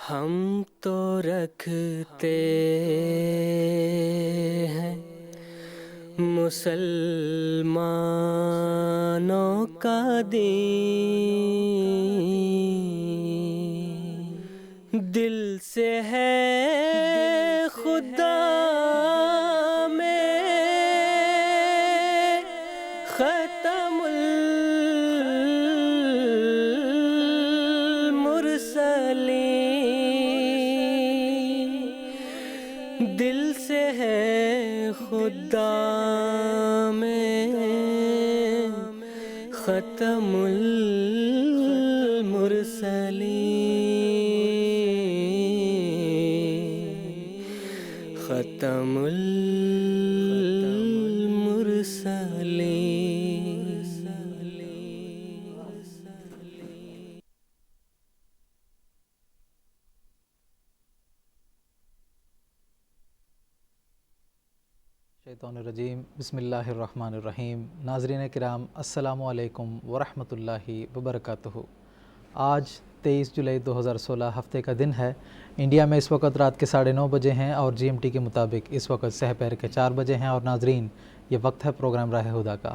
ہم تو رکھتے ہیں مسلمانوں کا دین، دل سے ہے خدا میں ختم المرسلین، دل سے ہے خدا میں ختم المرسلین، ختم المرسلین۔ شیطان الرجیم، بسم اللہ الرحمن الرحیم۔ ناظرین کرام، السلام علیکم ورحمۃ اللہ وبرکاتہ۔ آج 23 جولائی 2016 ہفتے کا دن ہے۔ انڈیا میں اس وقت رات کے 9:30 بجے ہیں اور جی ایم ٹی کے مطابق اس وقت سحر کے 4 بجے ہیں۔ اور ناظرین، یہ وقت ہے پروگرام راہ ہدیٰ کا۔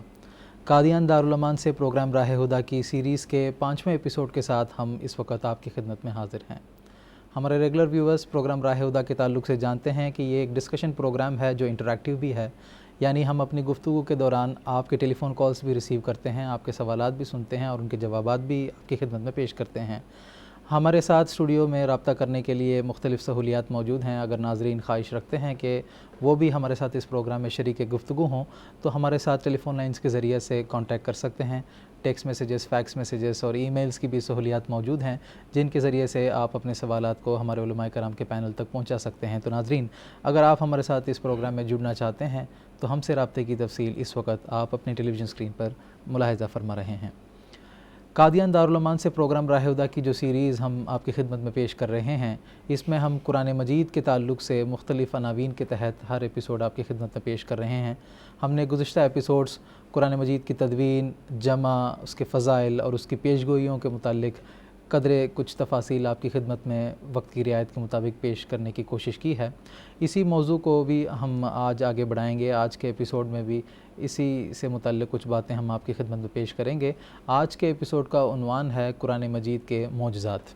قادیان دارالایمان سے پروگرام راہ ہدیٰ کی سیریز کے 5ویں ایپیسوڈ کے ساتھ ہم اس وقت آپ کی خدمت میں حاضر ہیں۔ ہمارے ریگولر ویورز پروگرام راہ ہدیٰ کے تعلق سے جانتے ہیں کہ یہ ایک ڈسکشن پروگرام ہے جو انٹریکٹیو بھی ہے، یعنی ہم اپنی گفتگو کے دوران آپ کے ٹیلی فون کالز بھی ریسیو کرتے ہیں، آپ کے سوالات بھی سنتے ہیں اور ان کے جوابات بھی آپ کی خدمت میں پیش کرتے ہیں۔ ہمارے ساتھ اسٹوڈیو میں رابطہ کرنے کے لیے مختلف سہولیات موجود ہیں۔ اگر ناظرین خواہش رکھتے ہیں کہ وہ بھی ہمارے ساتھ اس پروگرام میں شریک گفتگو ہوں تو ہمارے ساتھ ٹیلی فون لائنز کے ذریعے سے کانٹیکٹ کر سکتے ہیں۔ ٹیکسٹ میسیجز، فیکس میسیجز اور ای میلز کی بھی سہولیات موجود ہیں جن کے ذریعے سے آپ اپنے سوالات کو ہمارے علماء کرام کے پینل تک پہنچا سکتے ہیں۔ تو ناظرین، اگر آپ ہمارے ساتھ اس پروگرام میں جڑنا چاہتے ہیں تو ہم سے رابطے کی تفصیل اس وقت آپ اپنے ٹیلی ویژن اسکرین پر ملاحظہ فرما رہے ہیں۔ قادیان دارالایمان سے پروگرام راہ ہدیٰ کی جو سیریز ہم آپ کی خدمت میں پیش کر رہے ہیں، اس میں ہم قرآن مجید کے تعلق سے مختلف عناوین کے تحت ہر ایپیسوڈ آپ کی خدمت میں پیش کر رہے ہیں۔ ہم نے گزشتہ ایپیسوڈز قرآن مجید کی تدوین، جمع، اس کے فضائل اور اس کی پیشگوئیوں کے متعلق قدرے کچھ تفاصیل آپ کی خدمت میں وقت کی رعایت کے مطابق پیش کرنے کی کوشش کی ہے۔ اسی موضوع کو بھی ہم آج آگے بڑھائیں گے۔ آج کے ایپیسوڈ میں بھی اسی سے متعلق کچھ باتیں ہم آپ کی خدمت میں پیش کریں گے۔ آج کے ایپیسوڈ کا عنوان ہے قرآن مجید کے معجزات۔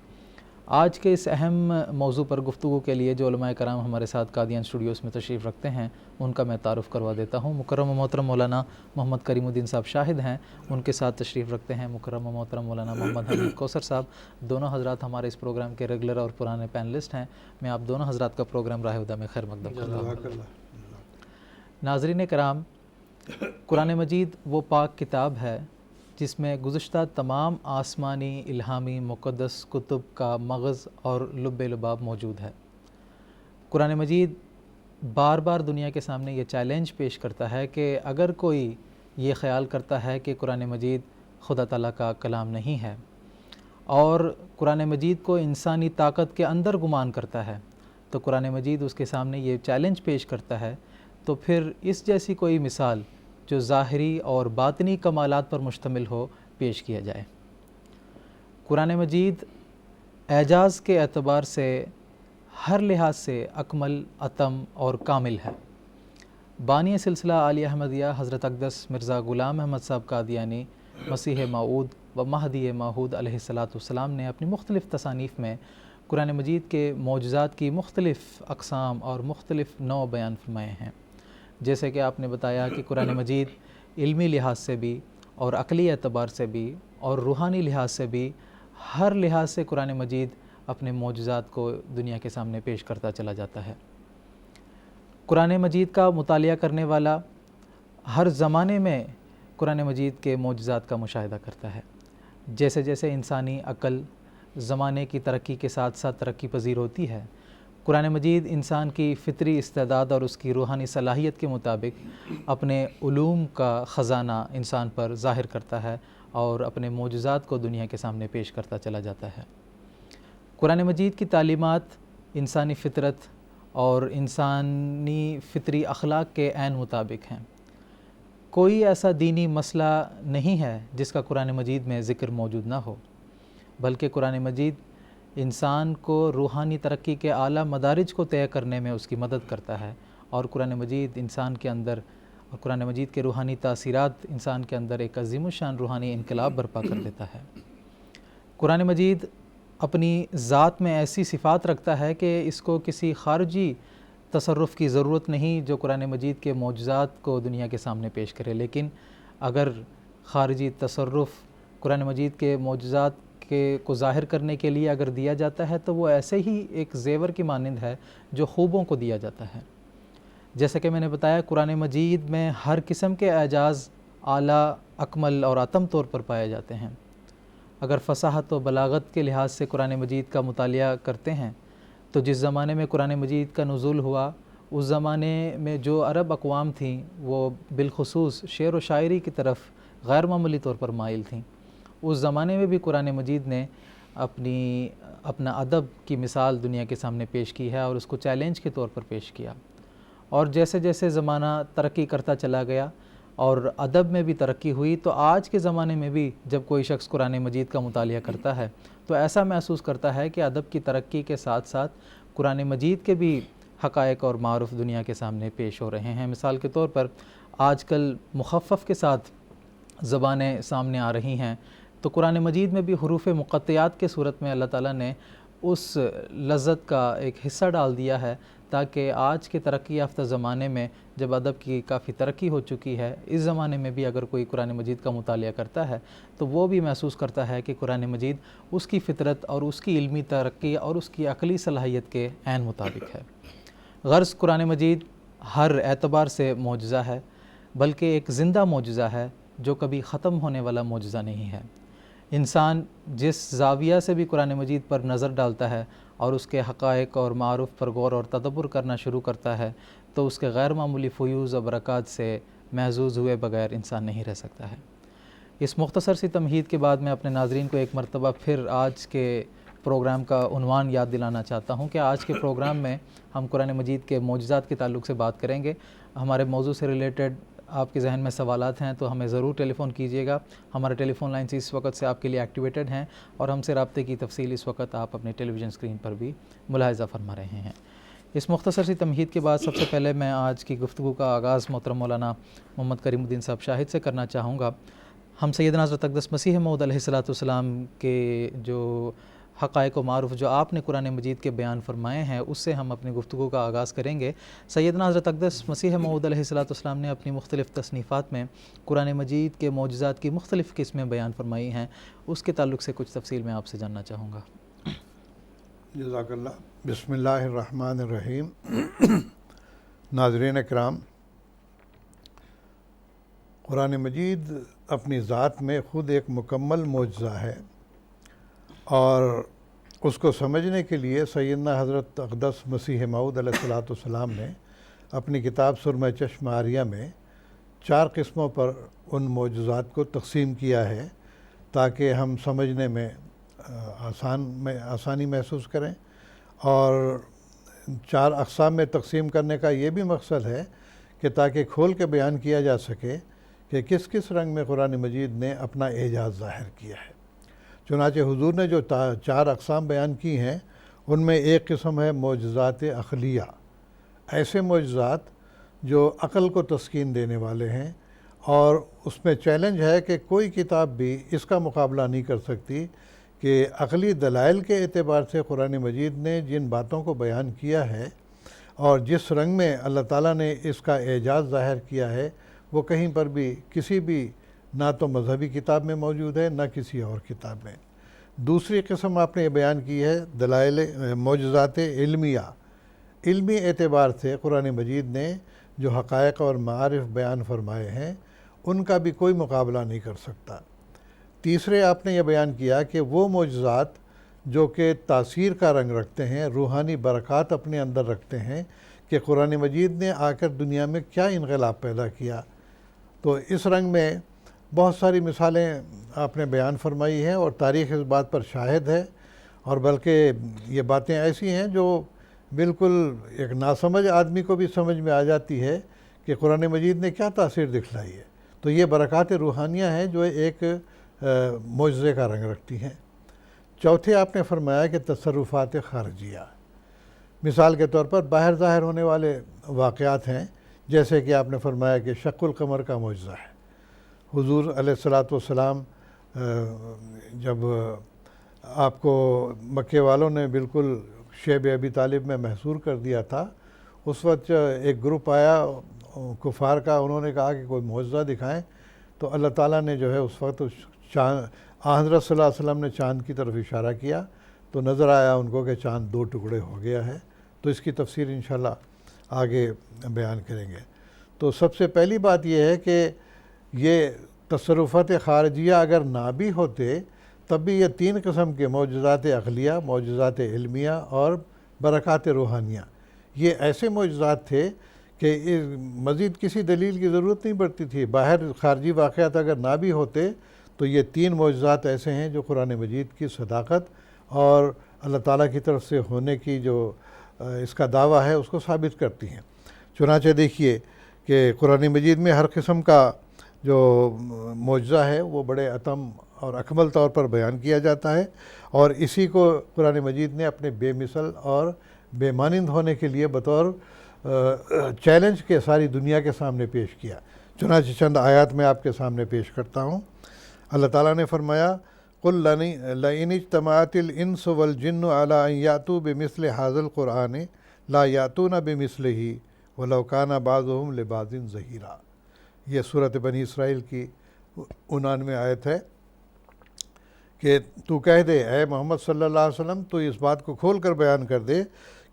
آج کے اس اہم موضوع پر گفتگو کے لیے جو علماء کرام ہمارے ساتھ قادیان اسٹوڈیوز میں تشریف رکھتے ہیں ان کا میں تعارف کروا دیتا ہوں۔ مکرم و محترم مولانا محمد کریم الدین صاحب شاہد ہیں، ان کے ساتھ تشریف رکھتے ہیں مکرم و محترم مولانا محمد حمید کوثر صاحب۔ دونوں حضرات ہمارے اس پروگرام کے ریگولر اور پرانے پینلسٹ ہیں۔ میں آپ دونوں حضرات کا پروگرام راہ ہدیٰ میں خیر مقدم کرتا ہوں۔ ناظرین کرام، قرآن مجید وہ پاک کتاب ہے جس میں گزشتہ تمام آسمانی، الہامی، مقدس کتب کا مغز اور لب لباب موجود ہے۔ قرآن مجید بار بار دنیا کے سامنے یہ چیلنج پیش کرتا ہے کہ اگر کوئی یہ خیال کرتا ہے کہ قرآن مجید خدا تعالیٰ کا کلام نہیں ہے اور قرآن مجید کو انسانی طاقت کے اندر گمان کرتا ہے تو قرآن مجید اس کے سامنے یہ چیلنج پیش کرتا ہے تو پھر اس جیسی کوئی مثال جو ظاہری اور باطنی کمالات پر مشتمل ہو پیش کیا جائے۔ قرآن مجید اعجاز کے اعتبار سے ہر لحاظ سے اکمل، اتم اور کامل ہے۔ بانی سلسلہ عالیہ احمدیہ حضرت اقدس مرزا غلام احمد صاحب قادیانی مسیح موعود و مہدی موعود علیہ السلام نے اپنی مختلف تصانیف میں قرآن مجید کے معجزات کی مختلف اقسام اور مختلف نوع بیان فرمائے ہیں۔ جیسے کہ آپ نے بتایا کہ قرآن مجید علمی لحاظ سے بھی اور عقلی اعتبار سے بھی اور روحانی لحاظ سے بھی ہر لحاظ سے قرآن مجید اپنے معجزات کو دنیا کے سامنے پیش کرتا چلا جاتا ہے۔ قرآن مجید کا مطالعہ کرنے والا ہر زمانے میں قرآن مجید کے معجزات کا مشاہدہ کرتا ہے۔ جیسے جیسے انسانی عقل زمانے کی ترقی کے ساتھ ساتھ ترقی پذیر ہوتی ہے، قرآن مجید انسان کی فطری استعداد اور اس کی روحانی صلاحیت کے مطابق اپنے علوم کا خزانہ انسان پر ظاہر کرتا ہے اور اپنے معجزات کو دنیا کے سامنے پیش کرتا چلا جاتا ہے۔ قرآن مجید کی تعلیمات انسانی فطرت اور انسانی فطری اخلاق کے عین مطابق ہیں۔ کوئی ایسا دینی مسئلہ نہیں ہے جس کا قرآن مجید میں ذکر موجود نہ ہو، بلکہ قرآن مجید انسان کو روحانی ترقی کے اعلیٰ مدارج کو طے کرنے میں اس کی مدد کرتا ہے، اور قرآن مجید انسان کے اندر اور قرآن مجید کے روحانی تاثیرات انسان کے اندر ایک عظیم الشان روحانی انقلاب برپا کر دیتا ہے۔ قرآن مجید اپنی ذات میں ایسی صفات رکھتا ہے کہ اس کو کسی خارجی تصرف کی ضرورت نہیں جو قرآن مجید کے معجزات کو دنیا کے سامنے پیش کرے، لیکن اگر خارجی تصرف قرآن مجید کے معجزات کو ظاہر کرنے کے لیے اگر دیا جاتا ہے تو وہ ایسے ہی ایک زیور کی مانند ہے جو خوبوں کو دیا جاتا ہے۔ جیسا کہ میں نے بتایا، قرآن مجید میں ہر قسم کے اعجاز اعلیٰ، اکمل اور اتم طور پر پائے جاتے ہیں۔ اگر فصاحت و بلاغت کے لحاظ سے قرآن مجید کا مطالعہ کرتے ہیں تو جس زمانے میں قرآن مجید کا نزول ہوا، اس زمانے میں جو عرب اقوام تھیں وہ بالخصوص شعر و شاعری کی طرف غیر معمولی طور پر مائل تھیں۔ اس زمانے میں بھی قرآن مجید نے اپنا ادب کی مثال دنیا کے سامنے پیش کی ہے اور اس کو چیلنج کے طور پر پیش کیا، اور جیسے جیسے زمانہ ترقی کرتا چلا گیا اور ادب میں بھی ترقی ہوئی، تو آج کے زمانے میں بھی جب کوئی شخص قرآن مجید کا مطالعہ کرتا ہے تو ایسا محسوس کرتا ہے کہ ادب کی ترقی کے ساتھ ساتھ قرآن مجید کے بھی حقائق اور معارف دنیا کے سامنے پیش ہو رہے ہیں۔ مثال کے طور پر آج کل مخفف کے ساتھ زبانیں سامنے آ رہی ہیں، تو قرآن مجید میں بھی حروف مقطعات کے صورت میں اللہ تعالیٰ نے اس لذت کا ایک حصہ ڈال دیا ہے تاکہ آج کے ترقی یافتہ زمانے میں جب ادب کی کافی ترقی ہو چکی ہے، اس زمانے میں بھی اگر کوئی قرآن مجید کا مطالعہ کرتا ہے تو وہ بھی محسوس کرتا ہے کہ قرآن مجید اس کی فطرت اور اس کی علمی ترقی اور اس کی عقلی صلاحیت کے عین مطابق ہے۔ غرض قرآن مجید ہر اعتبار سے معجزہ ہے، بلکہ ایک زندہ معجزہ ہے جو کبھی ختم ہونے والا معجزہ نہیں ہے۔ انسان جس زاویہ سے بھی قرآن مجید پر نظر ڈالتا ہے اور اس کے حقائق اور معارف پر غور اور تدبر کرنا شروع کرتا ہے تو اس کے غیر معمولی فیوز و برکات سے محظوظ ہوئے بغیر انسان نہیں رہ سکتا ہے۔ اس مختصر سی تمہید کے بعد میں اپنے ناظرین کو ایک مرتبہ پھر آج کے پروگرام کا عنوان یاد دلانا چاہتا ہوں کہ آج کے پروگرام میں ہم قرآن مجید کے معجزات کے تعلق سے بات کریں گے۔ ہمارے موضوع سے ریلیٹڈ آپ کے ذہن میں سوالات ہیں تو ہمیں ضرور ٹیلی فون کیجیے گا۔ ہمارے ٹیلی فون لائنز اس وقت سے آپ کے لیے ایکٹیویٹڈ ہیں اور ہم سے رابطے کی تفصیل اس وقت آپ اپنے ٹیلی ویژن اسکرین پر بھی ملاحظہ فرما رہے ہیں۔ اس مختصر سی تمہید کے بعد سب سے پہلے میں آج کی گفتگو کا آغاز محترم مولانا محمد کریم الدین صاحب شاہد سے کرنا چاہوں گا۔ ہم سیدنا حضرت اقدس مسیح موعود علیہ السلام کے جو حقائق و معروف جو آپ نے قرآن مجید کے بیان فرمائے ہیں اس سے ہم اپنی گفتگو کا آغاز کریں گے۔ سیدنا حضرت اقدس مسیح موعود علیہ السلام نے اپنی مختلف تصنیفات میں قرآن مجید کے معجزات کی مختلف قسمیں بیان فرمائی ہیں، اس کے تعلق سے کچھ تفصیل میں آپ سے جاننا چاہوں گا۔ جزاک اللہ۔ بسم اللہ الرحمن الرحیم۔ ناظرین کرام، قرآن مجید اپنی ذات میں خود ایک مکمل معجزہ ہے، اور اس کو سمجھنے کے لیے سیدنا حضرت اقدس مسیح موعود علیہ السلام نے اپنی کتاب سرمہ چشم آریہ میں 4 قسموں پر ان معجزات کو تقسیم کیا ہے تاکہ ہم سمجھنے میں آسانی محسوس کریں، اور 4 اقسام میں تقسیم کرنے کا یہ بھی مقصد ہے کہ تاکہ کھول کے بیان کیا جا سکے کہ کس کس رنگ میں قرآن مجید نے اپنا اعجاز ظاہر کیا ہے۔ چنانچہ حضور نے جو 4 اقسام بیان کی ہیں ان میں ایک قسم ہے معجزات عقلیہ، ایسے معجزات جو عقل کو تسکین دینے والے ہیں، اور اس میں چیلنج ہے کہ کوئی کتاب بھی اس کا مقابلہ نہیں کر سکتی کہ عقلی دلائل کے اعتبار سے قرآن مجید نے جن باتوں کو بیان کیا ہے اور جس رنگ میں اللہ تعالیٰ نے اس کا اعجاز ظاہر کیا ہے وہ کہیں پر بھی کسی بھی نہ تو مذہبی کتاب میں موجود ہے نہ کسی اور کتاب میں۔ دوسری قسم آپ نے یہ بیان کی ہے دلائل معجزات علمیہ، علمی اعتبار سے قرآن مجید نے جو حقائق اور معارف بیان فرمائے ہیں ان کا بھی کوئی مقابلہ نہیں کر سکتا۔ تیسرے آپ نے یہ بیان کیا کہ وہ معجزات جو کہ تاثیر کا رنگ رکھتے ہیں، روحانی برکات اپنے اندر رکھتے ہیں، کہ قرآن مجید نے آ کر دنیا میں کیا انقلاب پیدا کیا، تو اس رنگ میں بہت ساری مثالیں آپ نے بیان فرمائی ہیں، اور تاریخ اس بات پر شاہد ہے، اور بلکہ یہ باتیں ایسی ہیں جو بالکل ایک ناسمجھ آدمی کو بھی سمجھ میں آ جاتی ہے کہ قرآن مجید نے کیا تاثیر دکھلائی ہے۔ تو یہ برکات روحانیہ ہیں جو ایک معجزے کا رنگ رکھتی ہیں۔ چوتھے آپ نے فرمایا کہ تصرفات خارجیہ، مثال کے طور پر باہر ظاہر ہونے والے واقعات ہیں، جیسے کہ آپ نے فرمایا کہ شق القمر کا معجزہ ہے۔ حضور علیہ الصلاۃ والسلام جب آپ کو مکے والوں نے بالکل شیب ابی طالب میں محصور کر دیا تھا، اس وقت ایک گروپ آیا کفار کا، انہوں نے کہا کہ کوئی معجزہ دکھائیں، تو اللہ تعالیٰ نے جو ہے اس وقت حضرت صلی اللہ علیہ وسلم نے چاند کی طرف اشارہ کیا، تو نظر آیا ان کو کہ چاند 2 ٹکڑے ہو گیا ہے۔ تو اس کی تفسیر انشاءاللہ آگے بیان کریں گے۔ تو سب سے پہلی بات یہ ہے کہ یہ تصرفات خارجیہ اگر نہ بھی ہوتے تب بھی یہ 3 قسم کے معجزات عقلیہ، معجزات علمیہ اور برکات روحانیہ، یہ ایسے معجزات تھے کہ مزید کسی دلیل کی ضرورت نہیں پڑتی تھی۔ باہر خارجی واقعات اگر نہ بھی ہوتے تو یہ 3 معجزات ایسے ہیں جو قرآن مجید کی صداقت اور اللہ تعالیٰ کی طرف سے ہونے کی جو اس کا دعویٰ ہے اس کو ثابت کرتی ہیں۔ چنانچہ دیکھیے کہ قرآن مجید میں ہر قسم کا جو معجزہ ہے وہ بڑے اتم اور اکمل طور پر بیان کیا جاتا ہے، اور اسی کو قرآن مجید نے اپنے بے مثل اور بے مانند ہونے کے لیے بطور چیلنج کے ساری دنیا کے سامنے پیش کیا۔ چنانچہ چند آیات میں آپ کے سامنے پیش کرتا ہوں۔ اللہ تعالیٰ نے فرمایا قُلْ لَئِنِ اجْتَمَعَتِ الْإِنسُ وَالْجِنُّ عَلَىٰ أَن يَأْتُوا بِمِثْلِ هَٰذَا الْقُرْآنِ لَا يَأْتُونَ بِمِثْلِهِ وَلَوْ كَانَ بَعْضُهُمْ لِبَعْضٍ ظَهِيرًا۔ یہ سورۃ بنی اسرائیل کی 99ویں آیت ہے کہ تو کہہ دے اے محمد صلی اللہ علیہ وسلم، تو اس بات کو کھول کر بیان کر دے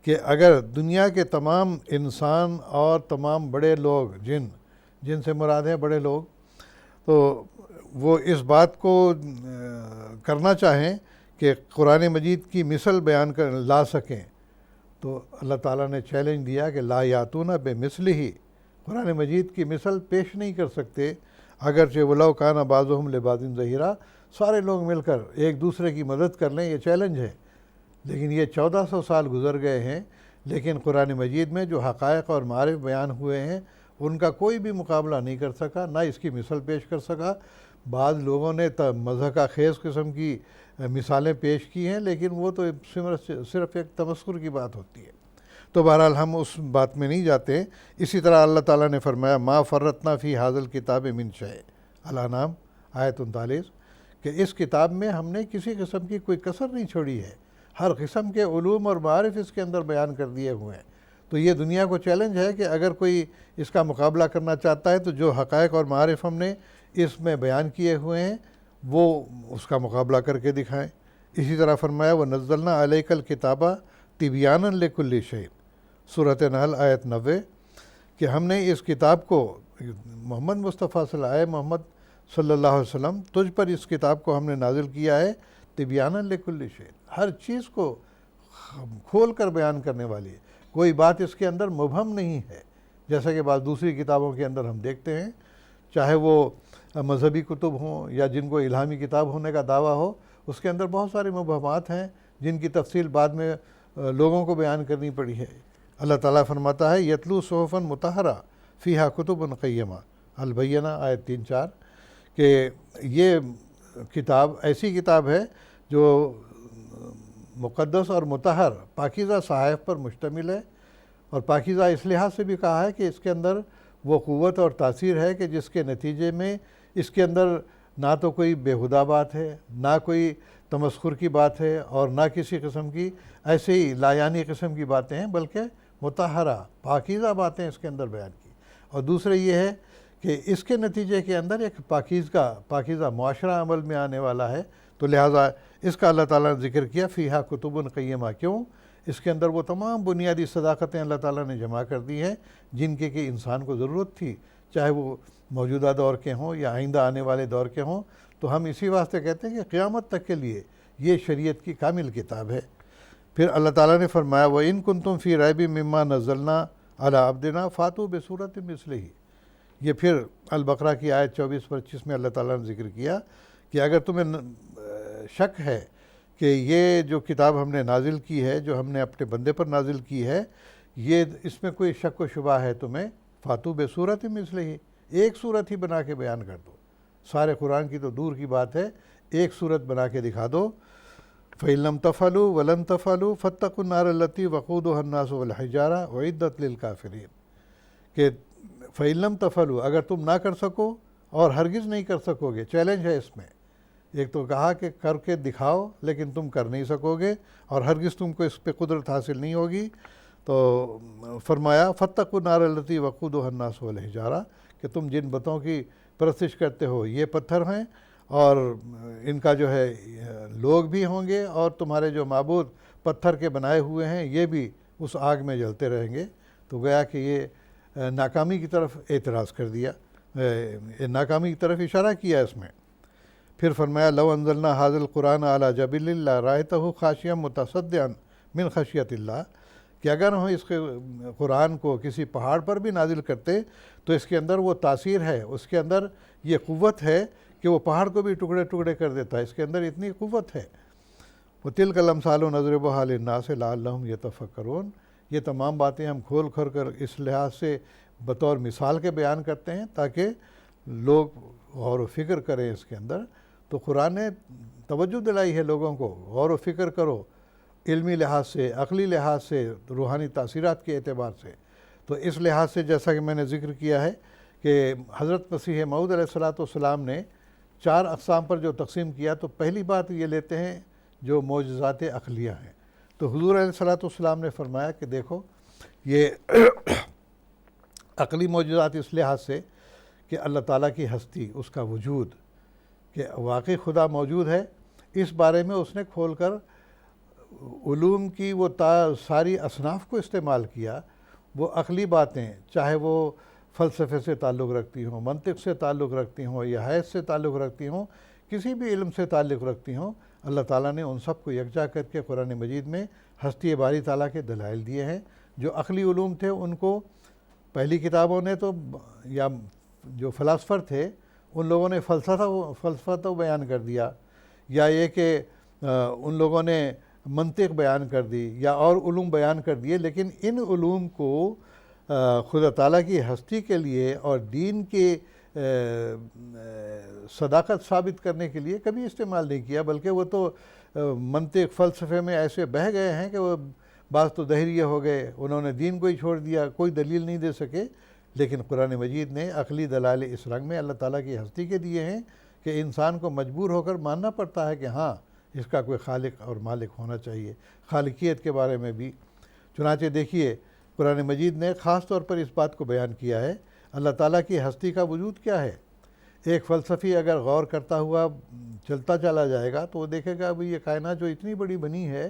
کہ اگر دنیا کے تمام انسان اور تمام بڑے لوگ، جن سے مراد ہے بڑے لوگ، تو وہ اس بات کو کرنا چاہیں کہ قرآن مجید کی مثل بیان کر لا سکیں، تو اللہ تعالیٰ نے چیلنج دیا کہ لا یاتون بمثلہ، قرآن مجید کی مثل پیش نہیں کر سکتے، اگرچہ ولو کان بعضهم لبعض ظہیرا، سارے لوگ مل کر ایک دوسرے کی مدد کر لیں، یہ چیلنج ہے۔ لیکن یہ 1400 سال گزر گئے ہیں، لیکن قرآن مجید میں جو حقائق اور معارف بیان ہوئے ہیں ان کا کوئی بھی مقابلہ نہیں کر سکا، نہ اس کی مثل پیش کر سکا۔ بعض لوگوں نے مضحکہ خیز قسم کی مثالیں پیش کی ہیں، لیکن وہ تو صرف ایک تمسخر کی بات ہوتی ہے۔ تو بہرحال ہم اس بات میں نہیں جاتے۔ اسی طرح اللہ تعالیٰ نے فرمایا ما فرطنا فی ھذا الکتاب من شیء، الانعام آیت 39، کہ اس کتاب میں ہم نے کسی قسم کی کوئی کسر نہیں چھوڑی ہے، ہر قسم کے علوم اور معارف اس کے اندر بیان کر دیے ہوئے ہیں۔ تو یہ دنیا کو چیلنج ہے کہ اگر کوئی اس کا مقابلہ کرنا چاہتا ہے تو جو حقائق اور معارف ہم نے اس میں بیان کیے ہوئے ہیں وہ اس کا مقابلہ کر کے دکھائیں۔ اسی طرح فرمایا وَنَزَّلْنَا عَلَيْكَ الْكِتَابَ تِبْيَانًا لِكُلِّ شَيْءٍ، سورۃ نحل آیت 90، کہ ہم نے اس کتاب کو محمد مصطفیٰ محمد صلی اللہ علیہ وسلم، تجھ پر اس کتاب کو ہم نے نازل کیا ہے تِبْيَانًا لِكُلِّ شَيْءٍ، ہر چیز کو کھول کر بیان کرنے والی ہے، کوئی بات اس کے اندر مبہم نہیں ہے، جیسا کہ بعض دوسری کتابوں کے اندر ہم دیکھتے ہیں، چاہے وہ مذہبی کتب ہوں یا جن کو الہامی کتاب ہونے کا دعویٰ ہو، اس کے اندر بہت سارے مبہمات ہیں جن کی تفصیل بعد میں لوگوں کو بیان کرنی پڑی ہے۔ اللہ تعالیٰ فرماتا ہے یتلو صحفا مطہرہ فیہا کتب قیمہ، البینہ آیت 3-4، کہ یہ کتاب ایسی کتاب ہے جو مقدس اور مطہر پاکیزہ صحائف پر مشتمل ہے، اور پاکیزہ اس لحاظ سے بھی کہا ہے کہ اس کے اندر وہ قوت اور تاثیر ہے کہ جس کے نتیجے میں اس کے اندر نہ تو کوئی بیہودہ بات ہے، نہ کوئی تمسخر کی بات ہے، اور نہ کسی قسم کی ایسے ہی لایانی قسم کی باتیں ہیں، بلکہ مطہرہ پاکیزہ باتیں اس کے اندر بیان کی۔ اور دوسرے یہ ہے کہ اس کے نتیجے کے اندر ایک پاکیزہ معاشرہ عمل میں آنے والا ہے، تو لہٰذا اس کا اللہ تعالیٰ نے ذکر کیا فیہا کتب قیمہ، کیوں؟ اس کے اندر وہ تمام بنیادی صداقتیں اللہ تعالیٰ نے جمع کر دی ہیں جن کی کہ انسان کو ضرورت تھی، چاہے وہ موجودہ دور کے ہوں یا آئندہ آنے والے دور کے ہوں۔ تو ہم اسی واسطے کہتے ہیں کہ قیامت تک کے لیے یہ شریعت کی کامل کتاب ہے۔ پھر اللہ تعالیٰ نے فرمایا وَإِن كُنتُمْ فِي رَيْبٍ مِّمَّا نَزَّلْنَا عَلَىٰ عَبْدِنَا فَأْتُوا بِسُورَةٍ مِّثْلِهِ، یہ پھر البقرہ کی آیت 24-25 میں اللہ تعالیٰ نے ذکر کیا کہ اگر تمہیں شک ہے کہ یہ جو کتاب ہم نے نازل کی ہے، جو ہم نے اپنے بندے پر نازل کی ہے، یہ اس میں کوئی شک و شبہ ہے تمہیں، فاتو بصورت مثلہ، ایک صورت ہی بنا کے بیان کر دو، سارے قرآن کی تو دور کی بات ہے، ایک صورت بنا کے دکھا دو، فَإِن لَمْ تَفْعَلُوا وَلَن تَفْعَلُوا فَاتَّقُوا النَّارَ الَّتِي وَقُودُهَا النَّاسُ وَالْحِجَارَةُ أُعِدَّتْ لِلْكَافِرِينَ کہ فَإِن لَمْ تَفْعَلُوا اگر تم نہ کر سکو اور ہرگز نہیں کر سکو گے، چیلنج ہے اس میں، ایک تو کہا کہ کر کے دکھاؤ لیکن تم کر نہیں سکو گے اور ہرگز تم کو اس پہ قدرت حاصل نہیں ہوگی، تو فرمایا فَاتَّقُوا النَّارَ الَّتِي وَقُودُهَا النَّاسُ وَالْحِجَارَةُ کہ تم جن بتوں کی پرستش کرتے ہو یہ پتھر ہیں اور ان کا جو ہے لوگ بھی ہوں گے اور تمہارے جو معبود پتھر کے بنائے ہوئے ہیں یہ بھی اس آگ میں جلتے رہیں گے۔ تو گویا کہ یہ ناکامی کی طرف اعتراض کر دیا، ناکامی کی طرف اشارہ کیا اس میں۔ پھر فرمایا لو انزلنا ھذا القرآن علی جبل لرأیتہ خاشعا متصدعا من خشیۃ اللہ کہ اگر ہم اس کے قرآن کو کسی پہاڑ پر بھی نازل کرتے تو اس کے اندر وہ تاثیر ہے، اس کے اندر یہ قوت ہے کہ وہ پہاڑ کو بھی ٹکڑے ٹکڑے کر دیتا ہے، اس کے اندر اتنی قوت ہے۔ وَتِلْكَ الْأَمْثَالُ نَضْرِبُهَا لِلنَّاسِ لَعَلَّهُمْ يَتَفَكَّرُونَ یہ تمام باتیں ہم کھول کھول کر اس لحاظ سے بطور مثال کے بیان کرتے ہیں تاکہ لوگ غور و فکر کریں اس کے اندر۔ تو قرآن نے توجہ دلائی ہے لوگوں کو، غور و فکر کرو علمی لحاظ سے، عقلی لحاظ سے، روحانی تاثیرات کے اعتبار سے۔ تو اس لحاظ سے جیسا کہ میں نے ذکر کیا ہے کہ حضرت مسیح موعود علیہ السلام نے 4 اقسام پر جو تقسیم کیا، تو پہلی بات یہ لیتے ہیں جو معجزات عقلیہ ہیں۔ تو حضور علیہ السلام نے فرمایا کہ دیکھو یہ عقلی معجزات اس لحاظ سے کہ اللہ تعالیٰ کی ہستی، اس کا وجود، کہ واقعی خدا موجود ہے، اس بارے میں اس نے کھول کر علوم کی وہ ساری اصناف کو استعمال کیا۔ وہ عقلی باتیں چاہے وہ فلسفے سے تعلق رکھتی ہوں، منطق سے تعلق رکھتی ہوں یا حیث سے تعلق رکھتی ہوں، کسی بھی علم سے تعلق رکھتی ہوں، اللہ تعالیٰ نے ان سب کو یکجا کر کے قرآن مجید میں ہستی باری تعالیٰ کے دلائل دیے ہیں۔ جو عقلی علوم تھے ان کو پہلی کتابوں نے تو، یا جو فلاسفر تھے ان لوگوں نے فلسفہ تو بیان کر دیا، یا یہ کہ ان لوگوں نے منطق بیان کر دی یا اور علوم بیان کر دیے، لیکن ان علوم کو خدا تعالیٰ کی ہستی کے لیے اور دین کے صداقت ثابت کرنے کے لیے کبھی استعمال نہیں کیا، بلکہ وہ تو منطق فلسفے میں ایسے بہہ گئے ہیں کہ وہ بعض تو دہریے ہو گئے، انہوں نے دین کو ہی چھوڑ دیا، کوئی دلیل نہیں دے سکے۔ لیکن قرآن مجید نے عقلی دلائل اس رنگ میں اللہ تعالیٰ کی ہستی کے دیے ہیں کہ انسان کو مجبور ہو کر ماننا پڑتا ہے کہ ہاں اس کا کوئی خالق اور مالک ہونا چاہیے، خالقیت کے بارے میں بھی۔ چنانچہ دیکھیے قرآن مجید نے خاص طور پر اس بات کو بیان کیا ہے اللہ تعالیٰ کی ہستی کا وجود کیا ہے۔ ایک فلسفی اگر غور کرتا ہوا چلتا چلا جائے گا تو وہ دیکھے گا یہ کائنات جو اتنی بڑی بنی ہے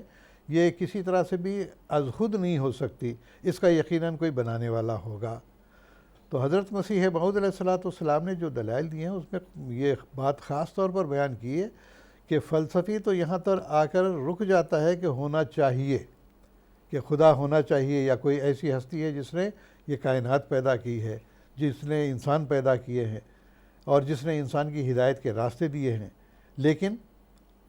یہ کسی طرح سے بھی از خود نہیں ہو سکتی، اس کا یقیناً کوئی بنانے والا ہوگا۔ تو حضرت مسیح موعود علیہ السلام نے جو دلائل دیے ہیں اس میں یہ بات خاص طور پر بیان کی ہے کہ فلسفی تو یہاں پر آ کر رک جاتا ہے کہ ہونا چاہیے، کہ خدا ہونا چاہیے یا کوئی ایسی ہستی ہے جس نے یہ کائنات پیدا کی ہے، جس نے انسان پیدا کیے ہیں اور جس نے انسان کی ہدایت کے راستے دیے ہیں۔ لیکن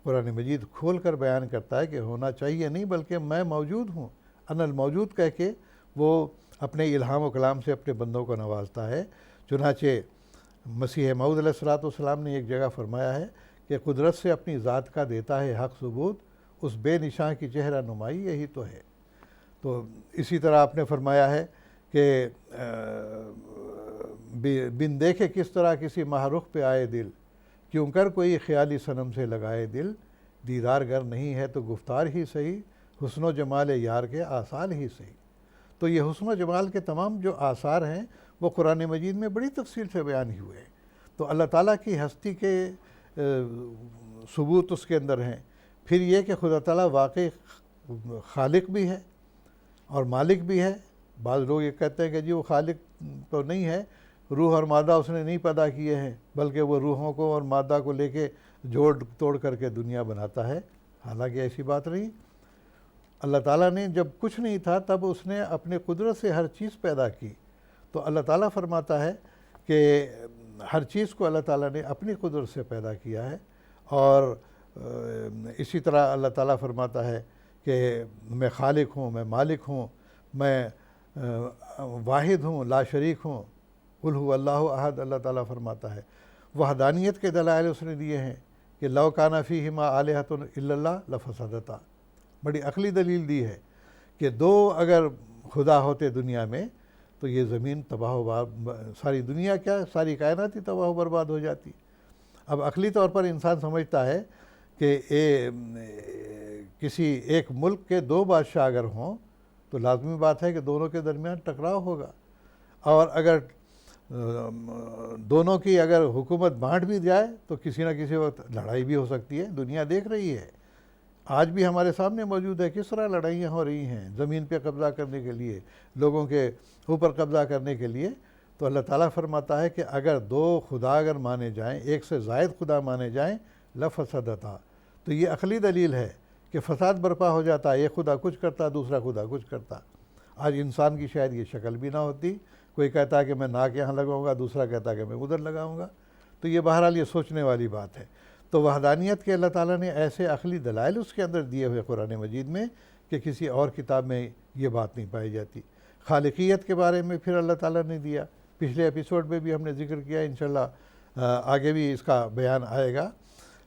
قرآن مجید کھول کر بیان کرتا ہے کہ ہونا چاہیے نہیں، بلکہ میں موجود ہوں، انا الموجود کہہ کے وہ اپنے الہام و کلام سے اپنے بندوں کو نوازتا ہے۔ چنانچہ مسیح موعود علیہ السلام نے ایک جگہ فرمایا ہے کہ قدرت سے اپنی ذات کا دیتا ہے حق ثبوت، اس بے نشاں کی چہرہ نمائی یہی تو ہے۔ تو اسی طرح آپ نے فرمایا ہے کہ بن دیکھے کس طرح کسی ماہ رخ پہ آئے دل، کیوں کر کوئی خیالی صنم سے لگائے دل، دیدار گر نہیں ہے تو گفتار ہی صحیح، حسن و جمال یار کے آثار ہی صحیح۔ تو یہ حسن و جمال کے تمام جو آثار ہیں وہ قرآن مجید میں بڑی تفصیل سے بیان ہی ہوئے ہیں۔ تو اللہ تعالیٰ کی ہستی کے ثبوت اس کے اندر ہیں۔ پھر یہ کہ خدا تعالیٰ واقعی خالق بھی ہے اور مالک بھی ہے۔ بعض لوگ یہ کہتے ہیں کہ جی وہ خالق تو نہیں ہے، روح اور مادہ اس نے نہیں پیدا کیے ہیں، بلکہ وہ روحوں کو اور مادہ کو لے کے جوڑ توڑ کر کے دنیا بناتا ہے۔ حالانکہ ایسی بات نہیں۔ اللہ تعالیٰ نے جب کچھ نہیں تھا تب اس نے اپنے قدرت سے ہر چیز پیدا کی۔ تو اللہ تعالیٰ فرماتا ہے کہ ہر چیز کو اللہ تعالیٰ نے اپنی قدرت سے پیدا کیا ہے۔ اور اسی طرح اللہ تعالیٰ فرماتا ہے کہ میں خالق ہوں، میں مالک ہوں، میں واحد ہوں، لا شریک ہوں، قل هو اللہ احد۔ اللہ تعالیٰ فرماتا ہے وحدانیت کے دلائل اس نے دیے ہیں کہ لو کان فیہما آلہۃ الا اللہ لفسدتا، بڑی عقلی دلیل دی ہے کہ دو اگر خدا ہوتے دنیا میں تو یہ زمین تباہ و ساری دنیا کیا ساری کائنات ہی تباہ و برباد ہو جاتی۔ اب عقلی طور پر انسان سمجھتا ہے کہ کسی ایک ملک کے دو بادشاہ اگر ہوں تو لازمی بات ہے کہ دونوں کے درمیان ٹکراؤ ہوگا، اور اگر دونوں کی اگر حکومت بانٹ بھی جائے تو کسی نہ کسی وقت لڑائی بھی ہو سکتی ہے۔ دنیا دیکھ رہی ہے، آج بھی ہمارے سامنے موجود ہے کس طرح لڑائیاں ہو رہی ہیں زمین پہ قبضہ کرنے کے لیے، لوگوں کے اوپر قبضہ کرنے کے لیے۔ تو اللہ تعالیٰ فرماتا ہے کہ اگر دو خدا اگر مانے جائیں، ایک سے زائد خدا مانے جائیں، لفسدتا، تو یہ عقلی دلیل ہے کہ فساد برپا ہو جاتا ہے، ایک خدا کچھ کرتا دوسرا خدا کچھ کرتا۔ آج انسان کی شاید یہ شکل بھی نہ ہوتی، کوئی کہتا ہے کہ میں ناک یہاں لگاؤں گا، دوسرا کہتا ہے کہ میں ادھر لگاؤں گا، تو یہ بہرحال یہ سوچنے والی بات ہے۔ تو وحدانیت کے اللہ تعالیٰ نے ایسے عقلی دلائل اس کے اندر دیے ہوئے قرآن مجید میں کہ کسی اور کتاب میں یہ بات نہیں پائی جاتی۔ خالقیت کے بارے میں پھر اللہ تعالیٰ نے دیا، پچھلے ایپیسوڈ میں بھی ہم نے ذکر کیا، انشاءاللہ آگے بھی اس کا بیان آئے گا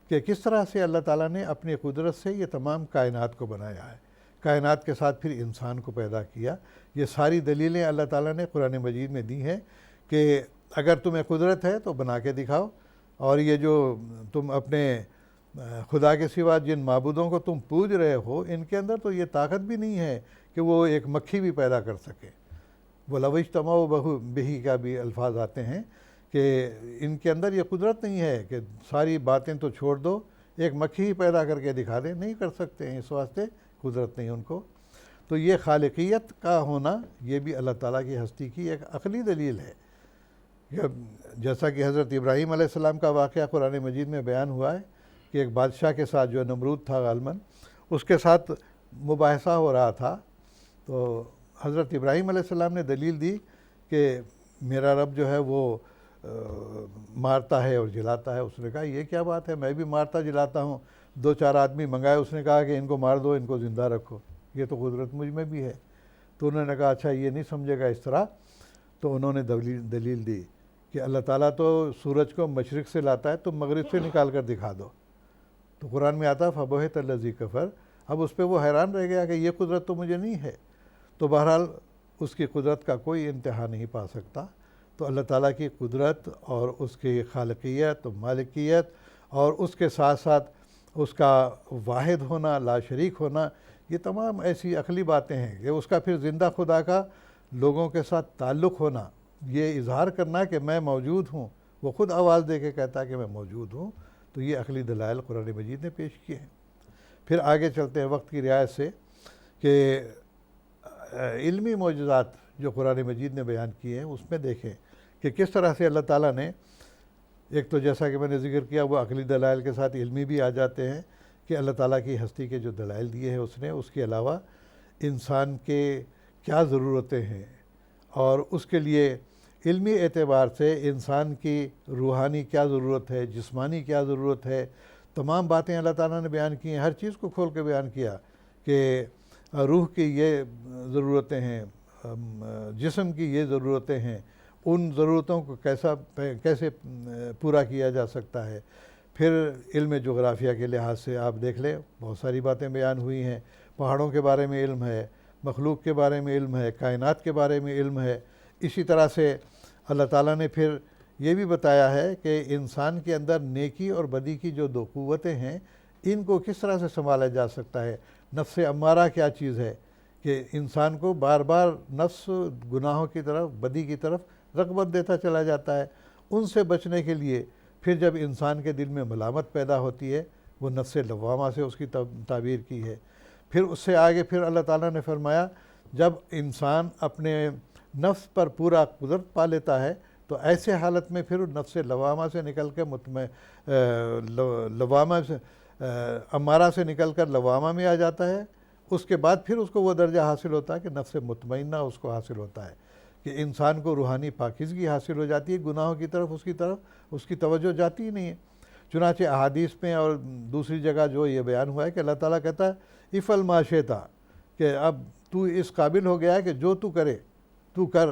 کہ کس طرح سے اللہ تعالیٰ نے اپنی قدرت سے یہ تمام کائنات کو بنایا ہے، کائنات کے ساتھ پھر انسان کو پیدا کیا۔ یہ ساری دلیلیں اللہ تعالیٰ نے قرآن مجید میں دی ہیں کہ اگر تمہیں قدرت ہے تو بنا کے دکھاؤ، اور یہ جو تم اپنے خدا کے سوا جن معبودوں کو تم پوج رہے ہو، ان کے اندر تو یہ طاقت بھی نہیں ہے کہ وہ ایک مکھی بھی پیدا کر سکے۔ وہ لو اجتمعوا بہ کا بھی الفاظ آتے ہیں کہ ان کے اندر یہ قدرت نہیں ہے کہ ساری باتیں تو چھوڑ دو، ایک مکھی ہی پیدا کر کے دکھا دیں، نہیں کر سکتے ہیں، اس واسطے قدرت نہیں ان کو۔ تو یہ خالقیت کا ہونا یہ بھی اللہ تعالیٰ کی ہستی کی ایک عقلی دلیل ہے۔ جیسا کہ حضرت ابراہیم علیہ السلام کا واقعہ قرآن مجید میں بیان ہوا ہے کہ ایک بادشاہ کے ساتھ جو نمرود تھا غالباً، اس کے ساتھ مباحثہ ہو رہا تھا، تو حضرت ابراہیم علیہ السلام نے دلیل دی کہ میرا رب جو ہے وہ مارتا ہے اور جلاتا ہے۔ اس نے کہا یہ کیا بات ہے، میں بھی مارتا جلاتا ہوں، دو چار آدمی منگائے، اس نے کہا کہ ان کو مار دو، ان کو زندہ رکھو، یہ تو قدرت مجھ میں بھی ہے۔ تو انہوں نے کہا اچھا یہ نہیں سمجھے گا اس طرح، تو انہوں نے دلیل دی کہ اللہ تعالیٰ تو سورج کو مشرق سے لاتا ہے، تم مغرب سے نکال کر دکھا دو۔ تو قرآن میں آتا فَبُہِتَ الَّذِي کَفَرَ، اب اس پہ وہ حیران رہ گیا کہ یہ قدرت تو مجھے نہیں ہے۔ تو بہرحال اس کی قدرت کا کوئی انتہا نہیں پا سکتا۔ تو اللہ تعالیٰ کی قدرت اور اس کی خالقیت و مالکیت اور اس کے ساتھ ساتھ اس کا واحد ہونا، لا شریک ہونا، یہ تمام ایسی عقلی باتیں ہیں کہ اس کا پھر زندہ خدا کا لوگوں کے ساتھ تعلق ہونا، یہ اظہار کرنا کہ میں موجود ہوں، وہ خود آواز دے کے کہتا ہے کہ میں موجود ہوں۔ تو یہ عقلی دلائل قرآن مجید نے پیش کیے ہیں۔ پھر آگے چلتے ہیں وقت کی رعایت سے کہ علمی معجزات جو قرآن مجید نے بیان کیے ہیں، اس میں دیکھیں کہ کس طرح سے اللہ تعالیٰ نے، ایک تو جیسا کہ میں نے ذکر کیا وہ عقلی دلائل کے ساتھ علمی بھی آ جاتے ہیں کہ اللہ تعالیٰ کی ہستی کے جو دلائل دیے ہیں اس نے، اس کے علاوہ انسان کے کیا ضرورتیں ہیں، اور اس کے لیے علمی اعتبار سے انسان کی روحانی کیا ضرورت ہے، جسمانی کیا ضرورت ہے، تمام باتیں اللہ تعالیٰ نے بیان کی ہیں۔ ہر چیز کو کھول کے بیان کیا کہ روح کی یہ ضرورتیں ہیں، جسم کی یہ ضرورتیں ہیں، ان ضرورتوں کو کیسے پورا کیا جا سکتا ہے۔ پھر علم جغرافیہ کے لحاظ سے آپ دیکھ لیں بہت ساری باتیں بیان ہوئی ہیں، پہاڑوں کے بارے میں علم ہے، مخلوق کے بارے میں علم ہے، کائنات کے بارے میں علم ہے۔ اسی طرح سے اللہ تعالیٰ نے پھر یہ بھی بتایا ہے کہ انسان کے اندر نیکی اور بدی کی جو دو قوتیں ہیں، ان کو کس طرح سے سنبھالا جا سکتا ہے۔ نفس امارہ کیا چیز ہے کہ انسان کو بار بار نفس گناہوں کی طرف، بدی کی طرف رغبت دیتا چلا جاتا ہے۔ ان سے بچنے کے لیے پھر جب انسان کے دل میں ملامت پیدا ہوتی ہے، وہ نفس لوامہ سے اس کی تعبیر کی ہے۔ پھر اس سے آگے پھر اللہ تعالیٰ نے فرمایا جب انسان اپنے نفس پر پورا قدرت پا لیتا ہے تو ایسے حالت میں پھر نفس لوامہ سے نکل کے لوامہ سے امارہ سے نکل کر لوامہ میں آ جاتا ہے۔ اس کے بعد پھر اس کو وہ درجہ حاصل ہوتا ہے کہ نفس مطمئنہ اس کو حاصل ہوتا ہے، کہ انسان کو روحانی پاکیزگی حاصل ہو جاتی ہے، گناہوں کی طرف اس کی توجہ جاتی ہی نہیں ہے۔ چنانچہ احادیث میں اور دوسری جگہ جو یہ بیان ہوا ہے کہ اللہ تعالیٰ کہتا ہے افعل ما شئت، کہ اب تو اس قابل ہو گیا ہے کہ جو تو کرے تو کر،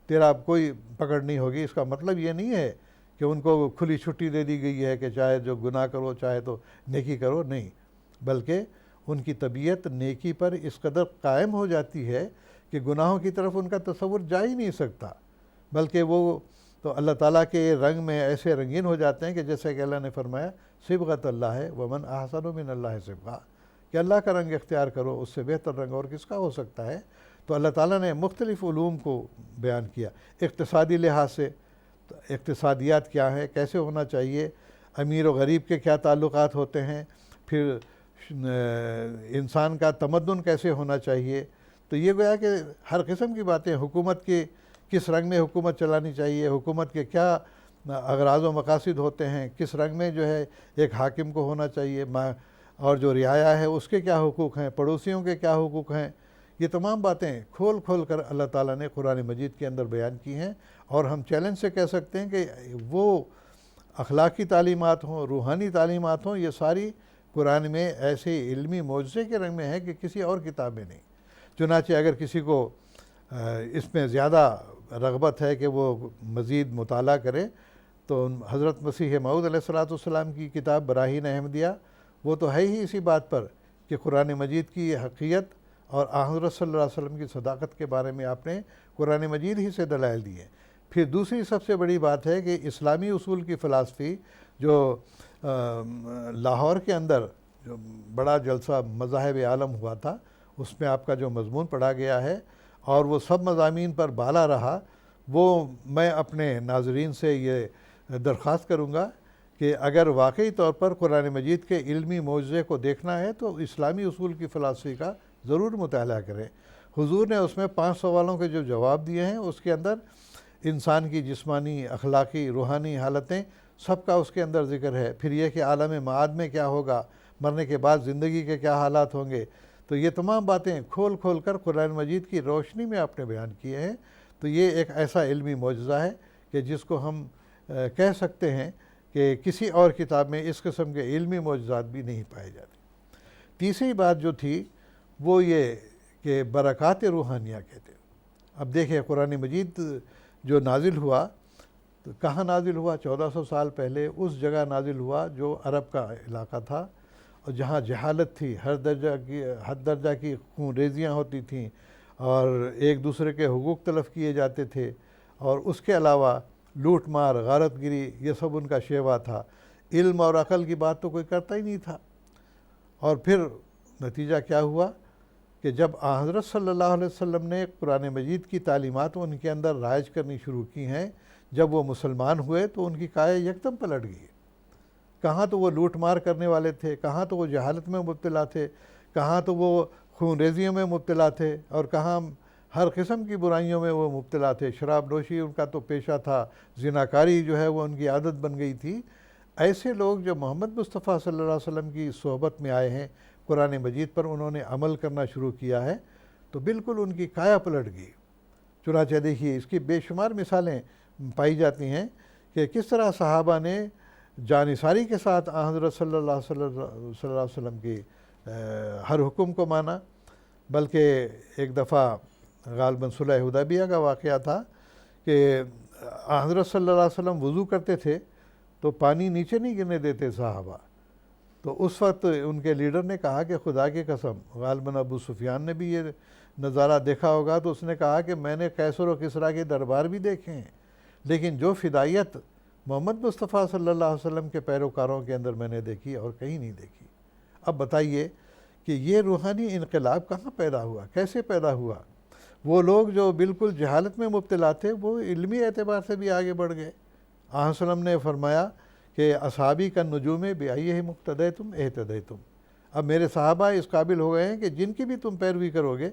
تیرا کوئی پکڑ نہیں ہوگی۔ اس کا مطلب یہ نہیں ہے کہ ان کو کھلی چھٹی دے دی گئی ہے کہ چاہے جو گناہ کرو چاہے تو نیکی کرو، نہیں، بلکہ ان کی طبیعت نیکی پر اس قدر قائم ہو جاتی ہے کہ گناہوں کی طرف ان کا تصور جا ہی نہیں سکتا، بلکہ وہ تو اللہ تعالیٰ کے رنگ میں ایسے رنگین ہو جاتے ہیں کہ جیسے کہ اللہ نے فرمایا صبغۃ اللہ ہے ومن احسن من اللہ صبغہ، کہ اللہ کا رنگ اختیار کرو، اس سے بہتر رنگ اور کس کا ہو سکتا ہے۔ تو اللہ تعالیٰ نے مختلف علوم کو بیان کیا، اقتصادی لحاظ سے اقتصادیات کیا ہے، کیسے ہونا چاہیے، امیر و غریب کے کیا تعلقات ہوتے ہیں، پھر انسان کا تمدن کیسے ہونا چاہیے، تو یہ گویا کہ ہر قسم کی باتیں، حکومت کی کس رنگ میں حکومت چلانی چاہیے، حکومت کے کیا اغراض و مقاصد ہوتے ہیں، کس رنگ میں جو ہے ایک حاکم کو ہونا چاہیے، اور جو رعایا ہے اس کے کیا حقوق ہیں، پڑوسیوں کے کیا حقوق ہیں، یہ تمام باتیں کھول کھول کر اللہ تعالیٰ نے قرآن مجید کے اندر بیان کی ہیں۔ اور ہم چیلنج سے کہہ سکتے ہیں کہ وہ اخلاقی تعلیمات ہوں، روحانی تعلیمات ہوں، یہ ساری قرآن میں ایسے علمی معجزے کے رنگ میں ہے کہ کسی اور کتاب میں نہیں۔ چنانچہ اگر کسی کو اس میں زیادہ رغبت ہے کہ وہ مزید مطالعہ کرے تو حضرت مسیح موعود علیہ السلام کی کتاب براہین احمدیہ، وہ تو ہے ہی اسی بات پر کہ قرآن مجید کی حقیقت اور حضرت صلی اللہ علیہ وسلم کی صداقت کے بارے میں آپ نے قرآن مجید ہی سے دلائل دیے۔ پھر دوسری سب سے بڑی بات ہے کہ اسلامی اصول کی فلسفی جو لاہور کے اندر جو بڑا جلسہ مذاہب عالم ہوا تھا، اس میں آپ کا جو مضمون پڑھا گیا ہے اور وہ سب مضامین پر بالا رہا، وہ میں اپنے ناظرین سے یہ درخواست کروں گا کہ اگر واقعی طور پر قرآن مجید کے علمی معجزے کو دیکھنا ہے تو اسلامی اصول کی فلسفی کا ضرور مطالعہ کریں۔ حضور نے اس میں 5 سوالوں کے جو جواب دیے ہیں، اس کے اندر انسان کی جسمانی، اخلاقی، روحانی حالتیں سب کا اس کے اندر ذکر ہے۔ پھر یہ کہ عالم معاد میں کیا ہوگا، مرنے کے بعد زندگی کے کیا حالات ہوں گے، تو یہ تمام باتیں کھول کھول کر قرآن مجید کی روشنی میں آپ نے بیان کیے ہیں۔ تو یہ ایک ایسا علمی معجزہ ہے کہ جس کو ہم کہہ سکتے ہیں کہ کسی اور کتاب میں اس قسم کے علمی معجزات بھی نہیں پائے جاتے۔ تیسری بات جو تھی وہ یہ کہ برکات روحانیہ کہتے ہیں۔ اب دیکھیں قرآن مجید جو نازل ہوا تو کہاں نازل ہوا؟ 1400 سال پہلے اس جگہ نازل ہوا جو عرب کا علاقہ تھا، اور جہاں جہالت تھی، حد درجہ کی خون ریزیاں ہوتی تھیں اور ایک دوسرے کے حقوق تلف کیے جاتے تھے، اور اس کے علاوہ لوٹ مار، غارت گری، یہ سب ان کا شیوا تھا۔ علم اور عقل کی بات تو کوئی کرتا ہی نہیں تھا۔ اور پھر نتیجہ کیا ہوا کہ جب حضرت صلی اللہ علیہ وسلم نے قرآن مجید کی تعلیمات ان کے اندر رائج کرنی شروع کی ہیں، جب وہ مسلمان ہوئے تو ان کی کائے یکدم پلٹ گئی۔ کہاں تو وہ لوٹ مار کرنے والے تھے، کہاں تو وہ جہالت میں مبتلا تھے، کہاں تو وہ خون ریزیوں میں مبتلا تھے، اور کہاں ہر قسم کی برائیوں میں وہ مبتلا تھے۔ شراب نوشی ان کا تو پیشہ تھا، زناکاری جو ہے وہ ان کی عادت بن گئی تھی۔ ایسے لوگ جو محمد مصطفیٰ صلی اللہ علیہ وسلم کی صحبت میں آئے ہیں، قرآن مجید پر انہوں نے عمل کرنا شروع کیا ہے، تو بالکل ان کی کایا پلٹ گئی۔ چنانچہ دیکھیے اس کی بے شمار مثالیں پائی جاتی ہیں کہ کس طرح صحابہ نے جانثاری کے ساتھ حضرت صلی اللہ علیہ وسلم کی ہر حکم کو مانا۔ بلکہ ایک دفعہ غالباً صلح حدیبیہ کا واقعہ تھا کہ حضرت صلی اللہ علیہ وسلم وضو کرتے تھے تو پانی نیچے نہیں گرنے دیتے صحابہ، تو اس وقت ان کے لیڈر نے کہا کہ خدا کی قسم، غالباً ابو سفیان نے بھی یہ نظارہ دیکھا ہوگا، تو اس نے کہا کہ میں نے قیصر و کسریٰ کے دربار بھی دیکھے ہیں، لیکن جو فدائیت محمد مصطفیٰ صلی اللہ علیہ وسلم کے پیروکاروں کے اندر میں نے دیکھی اور کہیں نہیں دیکھی۔ اب بتائیے کہ یہ روحانی انقلاب کہاں پیدا ہوا، کیسے پیدا ہوا؟ وہ لوگ جو بالکل جہالت میں مبتلا تھے وہ علمی اعتبار سے بھی آگے بڑھ گئے۔ آن وسلم نے فرمایا کہ اصحابی کا نجوم بأیہم اقتدیتم اہتدیتم، اب میرے صحابہ اس قابل ہو گئے ہیں کہ جن کی بھی تم پیروی کرو گے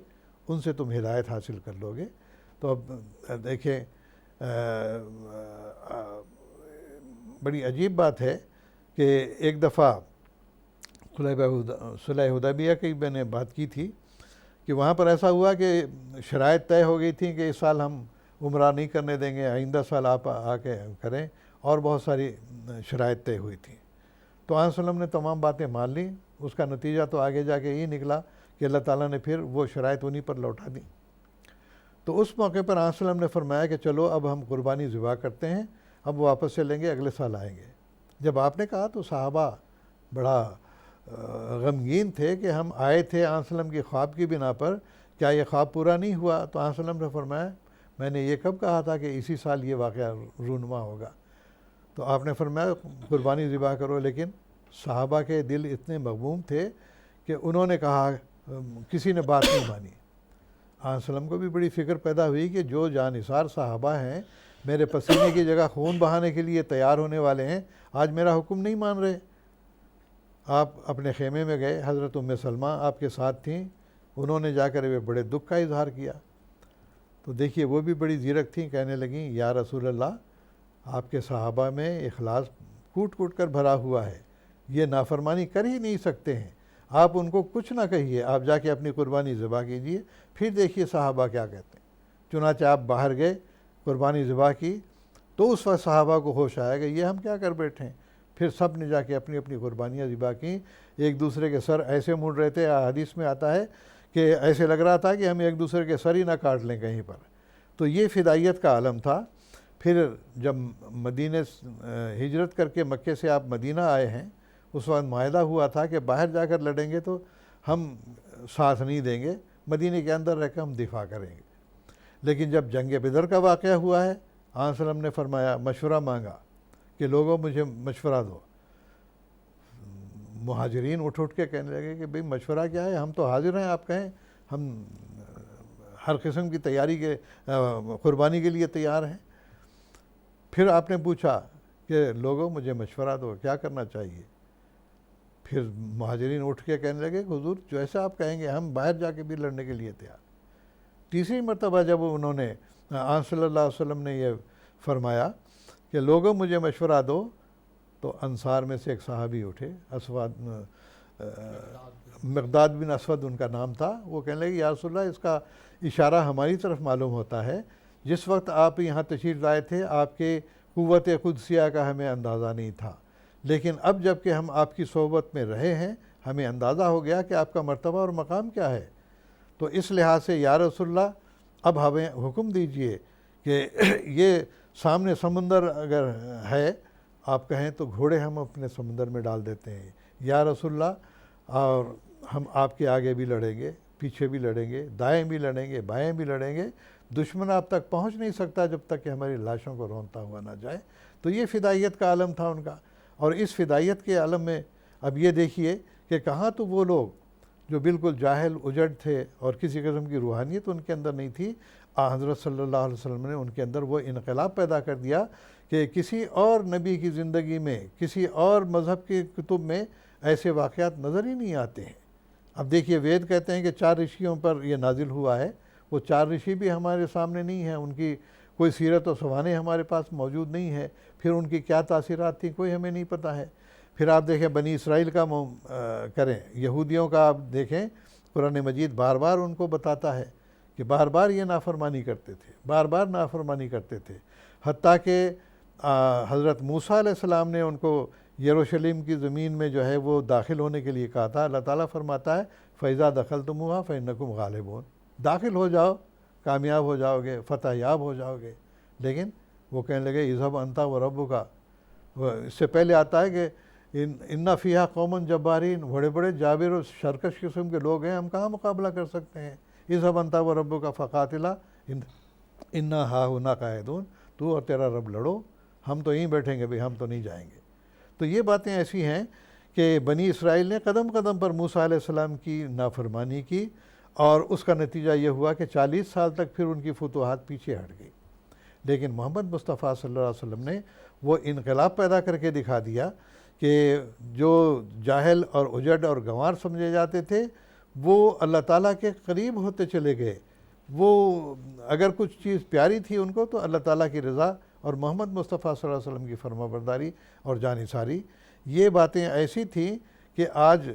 ان سے تم ہدایت حاصل کر لو گے۔ تو اب دیکھیں بڑی عجیب بات ہے کہ ایک دفعہ صلح حدیبیہ کی میں نے بات کی تھی کہ وہاں پر ایسا ہوا کہ شرائط طے ہو گئی تھیں کہ اس سال ہم عمرہ نہیں کرنے دیں گے، آئندہ سال آپ آ کے کریں، اور بہت ساری شرائط طے ہوئی تھیں۔ تو آن وسلم نے تمام باتیں مان لیں۔ اس کا نتیجہ تو آگے جا کے یہ نکلا کہ اللہ تعالیٰ نے پھر وہ شرائط انہی پر لوٹا دیں۔ تو اس موقع پر آن وسلم نے فرمایا کہ چلو اب ہم قربانی ذبح کرتے ہیں۔ اب واپس چلیں گے، اگلے سال آئیں گے۔ جب آپ نے کہا تو صحابہ بڑا غمگین تھے کہ ہم آئے تھے آن وسلم کی خواب کی بنا پر، کیا یہ خواب پورا نہیں ہوا؟ تو آن وسلم نے فرمایا میں نے یہ کب کہا تھا کہ اسی سال یہ واقعہ رونما ہوگا؟ تو آپ نے فرمایا قربانی ذبح کرو، لیکن صحابہ کے دل اتنے مغموم تھے کہ انہوں نے کہا، کسی نے بات نہیں مانی۔ آن وسلم کو بھی بڑی فکر پیدا ہوئی کہ جو جانثار صحابہ ہیں، میرے پسینے کی جگہ خون بہانے کے لیے تیار ہونے والے ہیں، آج میرا حکم نہیں مان رہے۔ آپ اپنے خیمے میں گئے، حضرت ام سلمہ آپ کے ساتھ تھیں، انہوں نے جا کر وہ بڑے دکھ کا اظہار کیا۔ تو دیکھیے وہ بھی بڑی زیرک تھیں، کہنے لگیں یا رسول اللہ، آپ کے صحابہ میں اخلاص کوٹ کوٹ کر بھرا ہوا ہے، یہ نافرمانی کر ہی نہیں سکتے ہیں، آپ ان کو کچھ نہ کہیے، آپ جا کے اپنی قربانی ذبح کیجئے، پھر دیکھیے صحابہ کیا کہتے ہیں۔ چنانچہ آپ باہر گئے، قربانی ذبح کی، تو اس وقت صحابہ کو ہوش آیا کہ یہ ہم کیا کر بیٹھے ہیں۔ پھر سب نے جا کے اپنی اپنی قربانیاں ذبح کیں، ایک دوسرے کے سر ایسے مڑ رہے تھے، حدیث میں آتا ہے کہ ایسے لگ رہا تھا کہ ہم ایک دوسرے کے سر ہی نہ کاٹ لیں کہیں پر۔ تو یہ فدائیت کا عالم تھا۔ پھر جب مدینے ہجرت کر کے مکے سے آپ مدینہ آئے ہیں، اس وقت معاہدہ ہوا تھا کہ باہر جا کر لڑیں گے تو ہم ساتھ نہیں دیں گے، مدینے کے اندر رہ کر ہم دفاع کریں گے۔ لیکن جب جنگ بدر کا واقعہ ہوا ہے، آن وسلم نے فرمایا، مشورہ مانگا کہ لوگوں مجھے مشورہ دو۔ مہاجرین اٹھ کے کہنے لگے کہ بھئی مشورہ کیا ہے، ہم تو حاضر ہیں، آپ کہیں، ہم ہر قسم کی تیاری کے قربانی کے لیے تیار ہیں۔ پھر آپ نے پوچھا کہ لوگوں مجھے مشورہ دو، کیا کرنا چاہیے؟ پھر مہاجرین اٹھ کے کہنے لگے کہ حضور جو ایسا آپ کہیں گے، ہم باہر جا کے بھی لڑنے کے لیے تیار۔ تیسری مرتبہ جب انہوں نے آن صلی اللہ علیہ وسلم نے یہ فرمایا کہ لوگوں مجھے مشورہ دو، تو انصار میں سے ایک صحابی اٹھے، مقداد بن اسود ان کا نام تھا، وہ کہنے لگے یا رسول اللہ، اس کا اشارہ ہماری طرف معلوم ہوتا ہے، جس وقت آپ یہاں تشریف لائے تھے آپ کے قوت قدسیہ کا ہمیں اندازہ نہیں تھا، لیکن اب جب کہ ہم آپ کی صحبت میں رہے ہیں ہمیں اندازہ ہو گیا کہ آپ کا مرتبہ اور مقام کیا ہے۔ تو اس لحاظ سے یا رسول اللہ اب ہمیں حکم دیجئے کہ یہ سامنے سمندر اگر ہے، آپ کہیں تو گھوڑے ہم اپنے سمندر میں ڈال دیتے ہیں یا رسول اللہ، اور ہم آپ کے آگے بھی لڑیں گے، پیچھے بھی لڑیں گے، دائیں بھی لڑیں گے، بائیں بھی لڑیں گے، دشمن آپ تک پہنچ نہیں سکتا جب تک کہ ہماری لاشوں کو رونتا ہوا نہ جائے۔ تو یہ فدائیت کا عالم تھا ان کا۔ اور اس فدائیت کے عالم میں اب یہ دیکھیے کہ کہاں تو وہ لوگ جو بالکل جاہل اجڑ تھے اور کسی قسم کی روحانیت ان کے اندر نہیں تھی، حضرت صلی اللہ علیہ وسلم نے ان کے اندر وہ انقلاب پیدا کر دیا کہ کسی اور نبی کی زندگی میں، کسی اور مذہب کی کتب میں ایسے واقعات نظر ہی نہیں آتے ہیں۔ اب دیکھیے وید کہتے ہیں کہ 4 رشیوں پر یہ نازل ہوا ہے، وہ 4 رشی بھی ہمارے سامنے نہیں ہیں، ان کی کوئی سیرت و سوانح ہمارے پاس موجود نہیں ہے، پھر ان کی کیا تاثیرات تھیں کوئی ہمیں نہیں پتہ ہے۔ پھر آپ دیکھیں بنی اسرائیل کا کریں، یہودیوں کا آپ دیکھیں، قرآن مجید بار بار ان کو بتاتا ہے کہ بار بار یہ نافرمانی کرتے تھے، بار بار نافرمانی کرتے تھے، حتیٰ کہ حضرت موسیٰ علیہ السلام نے ان کو یروشلم کی زمین میں جو ہے وہ داخل ہونے کے لیے کہا تھا۔ اللہ تعالیٰ فرماتا ہے فَإِذَا دَخَلْتُمُوهَا فَإِنَّكُمْ غَالِبُونَ، داخل ہو جاؤ، کامیاب ہو جاؤ گے، فتح یاب ہو جاؤ گے۔ لیکن وہ کہنے لگے اذهب أنت وَرَبُّكَ، اس سے پہلے آتا ہے کہ اِنَّ فِيهَا قَوْمًا جَبَّارِينَ، بڑے بڑے جابر و سرکش قسم کے لوگ ہیں، ہم کہاں مقابلہ کر سکتے ہیں۔ اذهب أنت وَرَبُّكَ فَقَاتِلَا إِنَّا هَاهُنَا قَاعِدُونَ، تو اور تیرا رب لڑو، ہم تو یہیں بیٹھیں گے بھئی، ہم تو نہیں جائیں گے۔ تو یہ باتیں ایسی ہیں کہ بنی اسرائیل نے قدم قدم پر موسیٰ علیہ السلام کی نافرمانی کی، اور اس کا نتیجہ یہ ہوا کہ 40 سال تک پھر ان کی فتوحات پیچھے ہٹ گئی۔ لیکن محمد مصطفیٰ صلی اللہ علیہ وسلم نے وہ انقلاب پیدا کر کے دکھا دیا کہ جو جاہل اور اجڑ اور گنوار سمجھے جاتے تھے وہ اللہ تعالیٰ کے قریب ہوتے چلے گئے۔ وہ اگر کچھ چیز پیاری تھی ان کو تو اللہ تعالیٰ کی رضا اور محمد مصطفیٰ صلی اللہ علیہ وسلم کی فرما برداری اور جانثاری، یہ باتیں ایسی تھیں کہ آج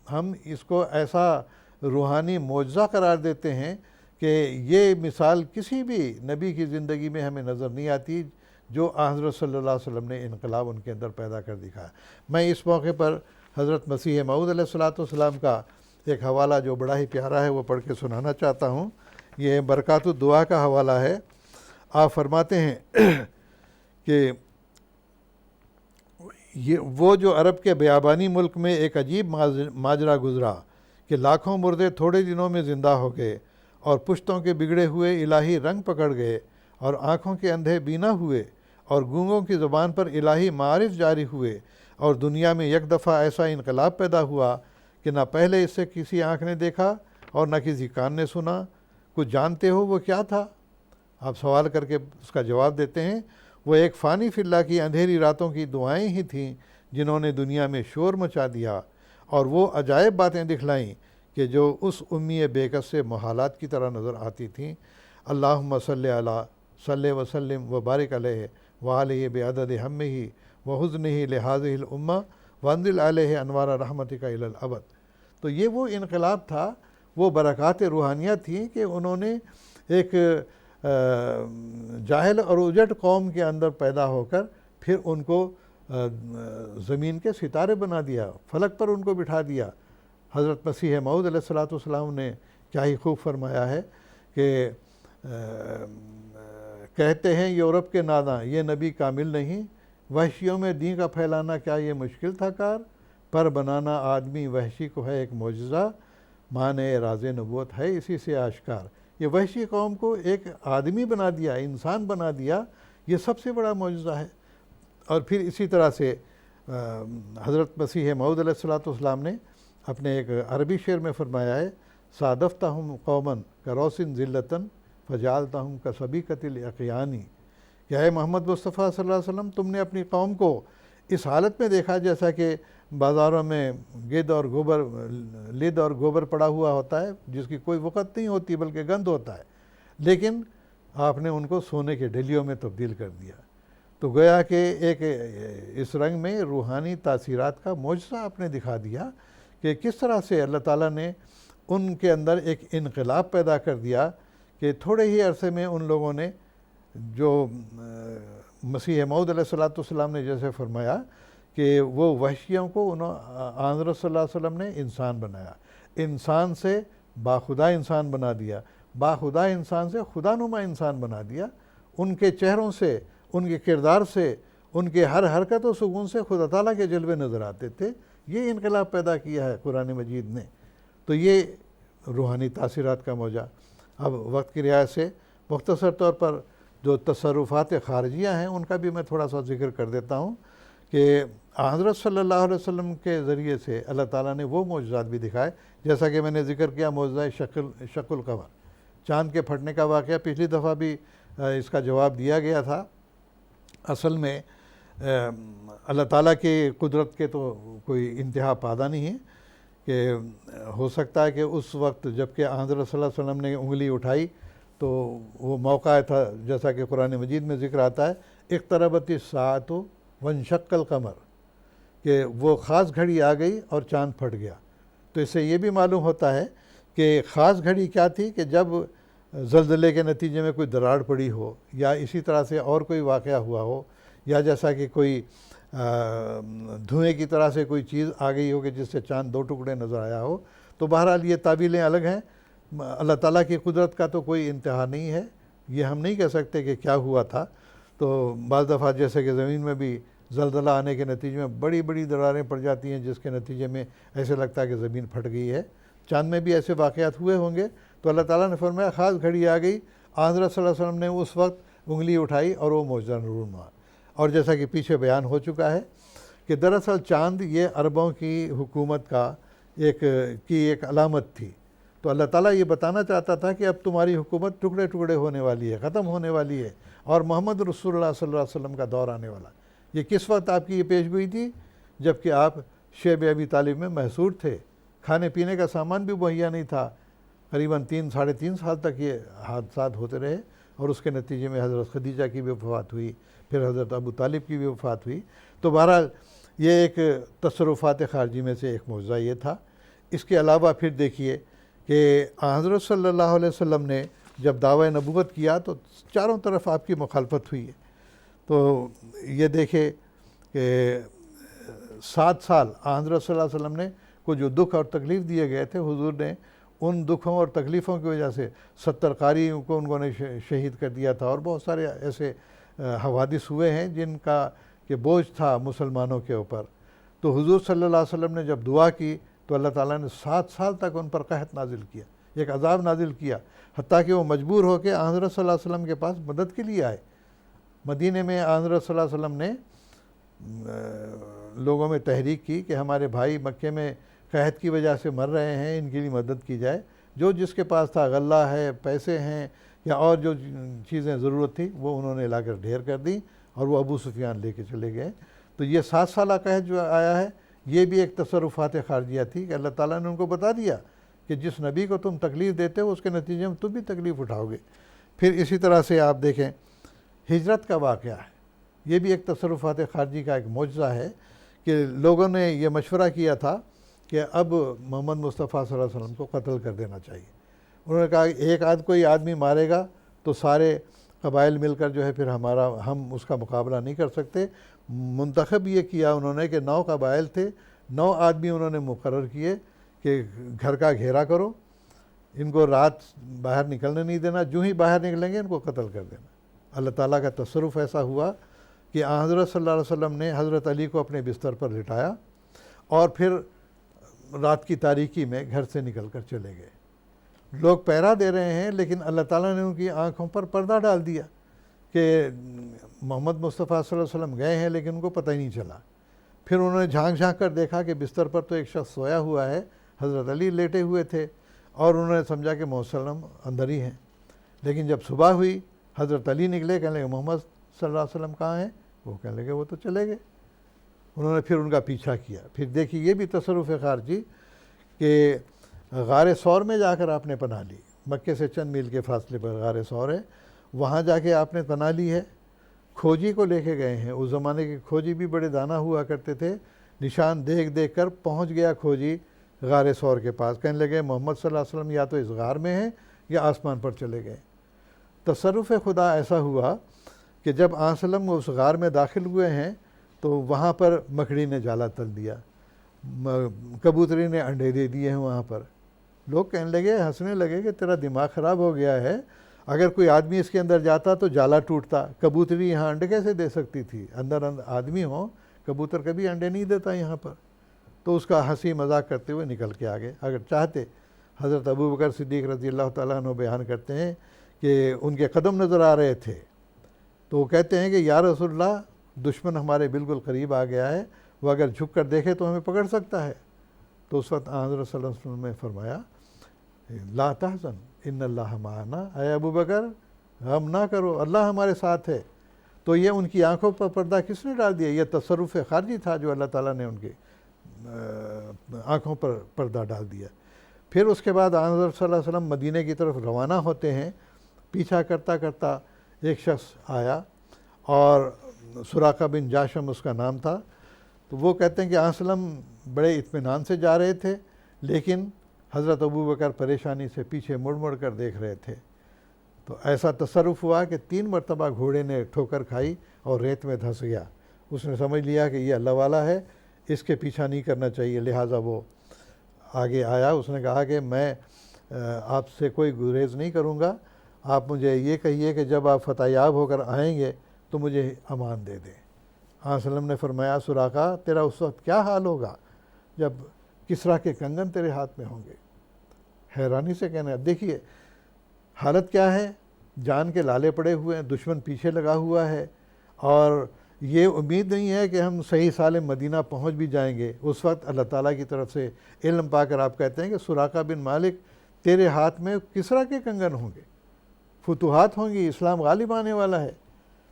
ہم اس کو ایسا روحانی معجزہ قرار دیتے ہیں کہ یہ مثال کسی بھی نبی کی زندگی میں ہمیں نظر نہیں آتی جو حضرت صلی اللہ علیہ وسلم نے انقلاب ان کے اندر پیدا کر دکھایا۔ میں اس موقع پر حضرت مسیح موعود علیہ السلام کا ایک حوالہ جو بڑا ہی پیارا ہے وہ پڑھ کے سنانا چاہتا ہوں۔ یہ برکات الدعا کا حوالہ ہے۔ آپ فرماتے ہیں کہ یہ وہ جو عرب کے بیابانی ملک میں ایک عجیب ماجرا گزرا کہ لاکھوں مردے تھوڑے دنوں میں زندہ ہو گئے، اور پشتوں کے بگڑے ہوئے الہی رنگ پکڑ گئے، اور آنکھوں کے اندھے بینا ہوئے، اور گونگوں کی زبان پر الہی معارف جاری ہوئے، اور دنیا میں یک دفعہ ایسا انقلاب پیدا ہوا کہ نہ پہلے اس سے کسی آنکھ نے دیکھا اور نہ کسی کان نے سنا۔ کچھ جانتے ہو وہ کیا تھا؟ آپ سوال کر کے اس کا جواب دیتے ہیں، وہ ایک فانی فی اللہ کی اندھیری راتوں کی دعائیں ہی تھیں جنہوں نے دنیا میں شور مچا دیا، اور وہ عجائب باتیں دکھلائیں کہ جو اس امی بے کس سے محالات کی طرح نظر آتی تھیں۔ اللہم صلی علی صلی وسلم وبارک علیہ وآلہ بعدد ہمہ وحزنہ لہذہ الامہ وانزل علیہ انوار رحمتک الی الابد۔ تو یہ وہ انقلاب تھا، وہ برکات روحانیہ تھیں کہ انہوں نے ایک جاہل اور اجڑ قوم کے اندر پیدا ہو کر پھر ان کو زمین کے ستارے بنا دیا، فلک پر ان کو بٹھا دیا۔ حضرت مسیح موعود علیہ الصلوۃ والسلام نے کیا ہی خوب فرمایا ہے کہ کہتے ہیں یورپ کے ناداں یہ نبی کامل نہیں، وحشیوں میں دین کا پھیلانا کیا یہ مشکل تھا کار، پر بنانا آدمی وحشی کو ہے ایک معجزہ، معنی راز نبوت ہے اسی سے آشکار۔ یہ وحشی قوم کو ایک آدمی بنا دیا، انسان بنا دیا، یہ سب سے بڑا معجزہ ہے۔ اور پھر اسی طرح سے حضرت مسیح موعود علیہ الصلوۃ والسلام نے اپنے ایک عربی شعر میں فرمایا ہے، صادفتہم قوما کروسن ذلتن فجعلتہم کسبیکۃ الاقیانی، کہ اے محمد مصطفیٰ صلی اللہ علیہ وسلم تم نے اپنی قوم کو اس حالت میں دیکھا جیسا کہ بازاروں میں لد اور گوبر پڑا ہوا ہوتا ہے، جس کی کوئی وقت نہیں ہوتی بلکہ گند ہوتا ہے، لیکن آپ نے ان کو سونے کے ڈھلیوں میں تبدیل کر دیا۔ تو گویا کہ ایک اس رنگ میں روحانی تاثیرات کا معجزہ آپ نے دکھا دیا کہ کس طرح سے اللہ تعالیٰ نے ان کے اندر ایک انقلاب پیدا کر دیا کہ تھوڑے ہی عرصے میں ان لوگوں نے جو مسیح موعود علیہ الصلوۃ والسلام نے جیسے فرمایا کہ وہ وحشیوں کو حضرت صلی اللہ علیہ وسلم نے انسان بنایا، انسان سے باخدا انسان بنا دیا، باخدا انسان سے خدا نما انسان بنا دیا۔ ان کے چہروں سے، ان کے کردار سے، ان کے ہر حرکت و سکون سے خدا تعالیٰ کے جلوے نظر آتے تھے۔ یہ انقلاب پیدا کیا ہے قرآن مجید نے۔ تو یہ روحانی تاثیرات کا موجہ۔ اب وقت کی رعایت سے مختصر طور پر جو تصرفات خارجیہ ہیں ان کا بھی میں تھوڑا سا ذکر کر دیتا ہوں کہ حضرت صلی اللہ علیہ وسلم کے ذریعے سے اللہ تعالیٰ نے وہ معجزات بھی دکھائے، جیسا کہ میں نے ذکر کیا معجزہ شق القمر، چاند کے پھٹنے کا واقعہ پچھلی دفعہ بھی اس کا جواب دیا گیا تھا۔ اصل میں اللہ تعالیٰ کی قدرت کے تو کوئی انتہا پادہ نہیں ہے کہ ہو سکتا ہے کہ اس وقت جب کہ حضرت صلی اللہ علیہ وسلم نے انگلی اٹھائی تو وہ موقع تھا جیسا کہ قرآن مجید میں ذکر آتا ہے، اقتربت الساعۃ وانشق القمر، کہ وہ خاص گھڑی آ گئی اور چاند پھٹ گیا۔ تو اس سے یہ بھی معلوم ہوتا ہے کہ خاص گھڑی کیا تھی کہ جب زلزلے کے نتیجے میں کوئی دراڑ پڑی ہو، یا اسی طرح سے اور کوئی واقعہ ہوا ہو، یا جیسا کہ کوئی دھوئیں کی طرح سے کوئی چیز آ گئی ہو کہ جس سے چاند دو ٹکڑے نظر آیا ہو۔ تو بہرحال یہ تعبیریں الگ ہیں، اللہ تعالیٰ کی قدرت کا تو کوئی انتہا نہیں ہے، یہ ہم نہیں کہہ سکتے کہ کیا ہوا تھا۔ تو بعض دفعہ جیسے کہ زمین میں بھی زلزلہ آنے کے نتیجے میں بڑی بڑی دراریں پڑ جاتی ہیں، جس کے نتیجے میں ایسے لگتا ہے کہ زمین پھٹ گئی ہے۔ چاند میں بھی ایسے واقعات ہوئے ہوں گے۔ تو اللہ تعالیٰ نے فرمایا خاص گھڑی آ گئی، حضرت صلی اللہ علیہ وسلم نے اس وقت انگلی اٹھائی اور وہ معجزہ نما۔ اور جیسا کہ پیچھے بیان ہو چکا ہے کہ دراصل چاند یہ عربوں کی حکومت کا ایک علامت تھی۔ تو اللہ تعالیٰ یہ بتانا چاہتا تھا کہ اب تمہاری حکومت ٹکڑے ٹکڑے ہونے والی ہے، ختم ہونے والی ہے، اور محمد رسول اللہ صلی اللہ علیہ وسلم کا دور آنے والا۔ یہ کس وقت آپ کی یہ پیش گوئی تھی؟ جب کہ آپ شیب ابی طالب میں محصور تھے، کھانے پینے کا سامان بھی مہیا نہیں تھا، قریباً 3-3.5 سال تک یہ حادثات ہوتے رہے، اور اس کے نتیجے میں حضرت خدیجہ کی بھی وفات ہوئی، پھر حضرت ابو طالب کی بھی وفات ہوئی۔ تو بہرحال یہ ایک تصرفات خارجی میں سے ایک معجزہ یہ تھا۔ اس کے علاوہ پھر دیکھیے کہ حضرت صلی اللہ علیہ وسلم نے جب دعوی نبوت کیا تو چاروں طرف آپ کی مخالفت ہوئی ہے۔ تو یہ دیکھے کہ 7 سال حضرت صلی اللہ علیہ وسلم نے کو جو دکھ اور تکلیف دیے گئے تھے، حضور نے ان دکھوں اور تکلیفوں کی وجہ سے 70 قاریوں کو انہوں نے شہید کر دیا تھا، اور بہت سارے ایسے حوادث ہوئے ہیں جن کا کہ بوجھ تھا مسلمانوں کے اوپر. تو حضور صلی اللہ علیہ وسلم نے جب دعا کی تو اللہ تعالیٰ نے 7 سال تک ان پر قحط نازل کیا, ایک عذاب نازل کیا, حتیٰ کہ وہ مجبور ہو کے حضرت صلی اللہ علیہ وسلم کے پاس مدد کے لیے آئے. مدینے میں حضرت صلی اللہ علیہ وسلم نے لوگوں میں تحریک کی کہ ہمارے بھائی مکے میں قحط کی وجہ سے مر رہے ہیں, ان کے لیے مدد کی جائے. جو جس کے پاس تھا, غلہ ہے, پیسے ہیں, یا اور جو چیزیں ضرورت تھی, وہ انہوں نے لا کر ڈھیر کر دی اور وہ ابو سفیان لے کے چلے گئے. تو یہ 7 سالہ قحط جو آیا ہے, یہ بھی ایک تصرفات خارجیہ تھی کہ اللہ تعالیٰ نے ان کو بتا دیا کہ جس نبی کو تم تکلیف دیتے ہو اس کے نتیجے میں تم بھی تکلیف اٹھاؤ گے. پھر اسی طرح سے آپ دیکھیں ہجرت کا واقعہ ہے, یہ بھی ایک تصرفات خارجی کا ایک معجزہ ہے کہ لوگوں نے یہ مشورہ کیا تھا کہ اب محمد مصطفیٰ صلی اللہ علیہ وسلم کو قتل کر دینا چاہیے. انہوں نے کہا ایک کوئی آدمی مارے گا تو سارے قبائل مل کر جو ہے پھر ہم اس کا مقابلہ نہیں کر سکتے. منتخب یہ کیا انہوں نے کہ 9 قبائل تھے, 9 آدمی انہوں نے مقرر کیے کہ گھر کا گھیرا کرو, ان کو رات باہر نکلنے نہیں دینا, جو ہی باہر نکلیں گے ان کو قتل کر دینا. اللہ تعالیٰ کا تصرف ایسا ہوا کہ حضرت صلی اللہ علیہ وسلم نے حضرت علی کو اپنے بستر پر لٹایا اور پھر رات کی تاریکی میں گھر سے نکل کر چلے گئے. لوگ پہرا دے رہے ہیں لیکن اللہ تعالیٰ نے ان کی آنکھوں پر پردہ ڈال دیا کہ محمد مصطفیٰ صلی اللہ علیہ وسلم گئے ہیں لیکن ان کو پتہ ہی نہیں چلا. پھر انہوں نے جھانک جھانک کر دیکھا کہ بستر پر تو ایک شخص سویا ہوا ہے, حضرت علی لیٹے ہوئے تھے, اور انہوں نے سمجھا کہ محمد صلی اللہ علیہ وسلم اندر ہی ہیں. لیکن جب صبح ہوئی حضرت علی نکلے, کہنے لگے محمد صلی اللہ علیہ وسلم کہاں ہیں؟ وہ کہنے لگے وہ تو چلے گئے. انہوں نے پھر ان کا پیچھا کیا. پھر دیکھیے یہ بھی تصرف خارجی کہ غار ثور میں جا کر آپ نے پناہ لی. مکے سے چند میل کے فاصلے پر غار ثور ہے, وہاں جا کے آپ نے پناہ لی ہے. کھوجی کو لے کے گئے ہیں. اس زمانے کے کھوجی بھی بڑے دانا ہوا کرتے تھے. نشان دیکھ دیکھ کر پہنچ گیا کھوجی غار ثور کے پاس. کہنے لگے محمد صلی اللہ علیہ وسلم یا تو اس غار میں ہیں یا آسمان پر چلے گئے. تصرف خدا ایسا ہوا کہ جب آن وسلم اس غار میں داخل ہوئے ہیں تو وہاں پر مکڑی نے جالا تل دیا, کبوتری نے انڈے دے دیے ہیں وہاں پر. لوگ کہنے لگے, ہنسنے لگے کہ تیرا دماغ خراب ہو گیا ہے, اگر کوئی آدمی اس کے اندر جاتا تو جالا ٹوٹتا, کبوتری یہاں انڈے کیسے دے سکتی تھی؟ اندر آدمی ہو, کبوتر کبھی انڈے نہیں دیتا یہاں پر. تو اس کا ہنسی مذاق کرتے ہوئے نکل کے آگے. اگر چاہتے حضرت ابو بکر صدیق رضی اللہ تعالیٰ عنہ بیان کرتے ہیں کہ ان کے قدم نظر آ رہے تھے تو وہ کہتے ہیں کہ یا رسول اللہ دشمن ہمارے بالکل قریب آ گیا ہے, وہ اگر جھک کر دیکھے تو ہمیں پکڑ سکتا ہے. تو اس وقت حضرت صلی اللہ علیہ وسلم نے فرمایا لا تحزن ان اللہ معنا, اے ابو بکر غم نہ کرو, اللہ ہمارے ساتھ ہے. تو یہ ان کی آنکھوں پر پردہ کس نے ڈال دیا؟ یہ تصرف خارجی تھا جو اللہ تعالیٰ نے ان کے آنکھوں پر پردہ ڈال دیا. پھر اس کے بعد حضرت صلی اللہ علیہ وسلم مدینہ کی طرف روانہ ہوتے ہیں. پیچھا کرتا کرتا ایک شخص آیا اور سراقہ بن جاشم اس کا نام تھا. تو وہ کہتے ہیں کہ وسلم بڑے اطمینان سے جا رہے تھے لیکن حضرت ابو بکر پریشانی سے پیچھے مڑ مڑ کر دیکھ رہے تھے. تو ایسا تصرف ہوا کہ 3 مرتبہ گھوڑے نے ٹھوکر کھائی اور ریت میں دھنس گیا. اس نے سمجھ لیا کہ یہ اللہ والا ہے, اس کے پیچھا نہیں کرنا چاہیے, لہٰذا وہ آگے آیا. اس نے کہا کہ میں آپ سے کوئی گریز نہیں کروں گا, آپ مجھے یہ کہیے کہ جب آپ فتح یاب ہو کر آئیں گے تو مجھے امان دے دیں. وسلم نے فرمایا سراقہ تیرا اس وقت کیا حال ہوگا جب کسریٰ کے کنگن تیرے ہاتھ میں ہوں گے؟ حیرانی سے کہنا, دیکھیے حالت کیا ہے, جان کے لالے پڑے ہوئے ہیں, دشمن پیچھے لگا ہوا ہے اور یہ امید نہیں ہے کہ ہم صحیح سالم مدینہ پہنچ بھی جائیں گے. اس وقت اللہ تعالیٰ کی طرف سے علم پا کر آپ کہتے ہیں کہ سراقہ بن مالک تیرے ہاتھ میں کسریٰ کے کنگن ہوں گے, فتوحات ہوں گی, اسلام غالب آنے والا ہے.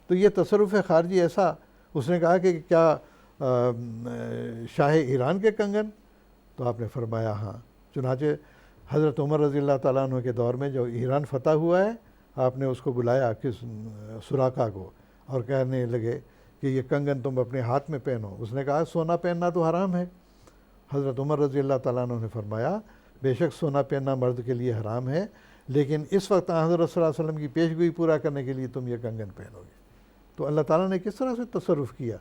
تو یہ تصرف خارجی ایسا. اس نے کہا کہ کیا شاہ ایران کے کنگن؟ تو آپ نے فرمایا ہاں. چنانچہ حضرت عمر رضی اللہ تعالیٰ عنہ کے دور میں جو ایران فتح ہوا ہے, آپ نے اس کو بلایا سراقہ کو اور کہنے لگے کہ یہ کنگن تم اپنے ہاتھ میں پہنو. اس نے کہا سونا پہننا تو حرام ہے. حضرت عمر رضی اللہ تعالیٰ عنہ نے فرمایا بے شک سونا پہننا مرد کے لیے حرام ہے, لیکن اس وقت حضرت صلی اللہ علیہ وسلم کی پیشگوئی پورا کرنے کے لیے تم یہ کنگن پہنو گے. تو اللہ تعالیٰ نے کس طرح سے تصرف کیا.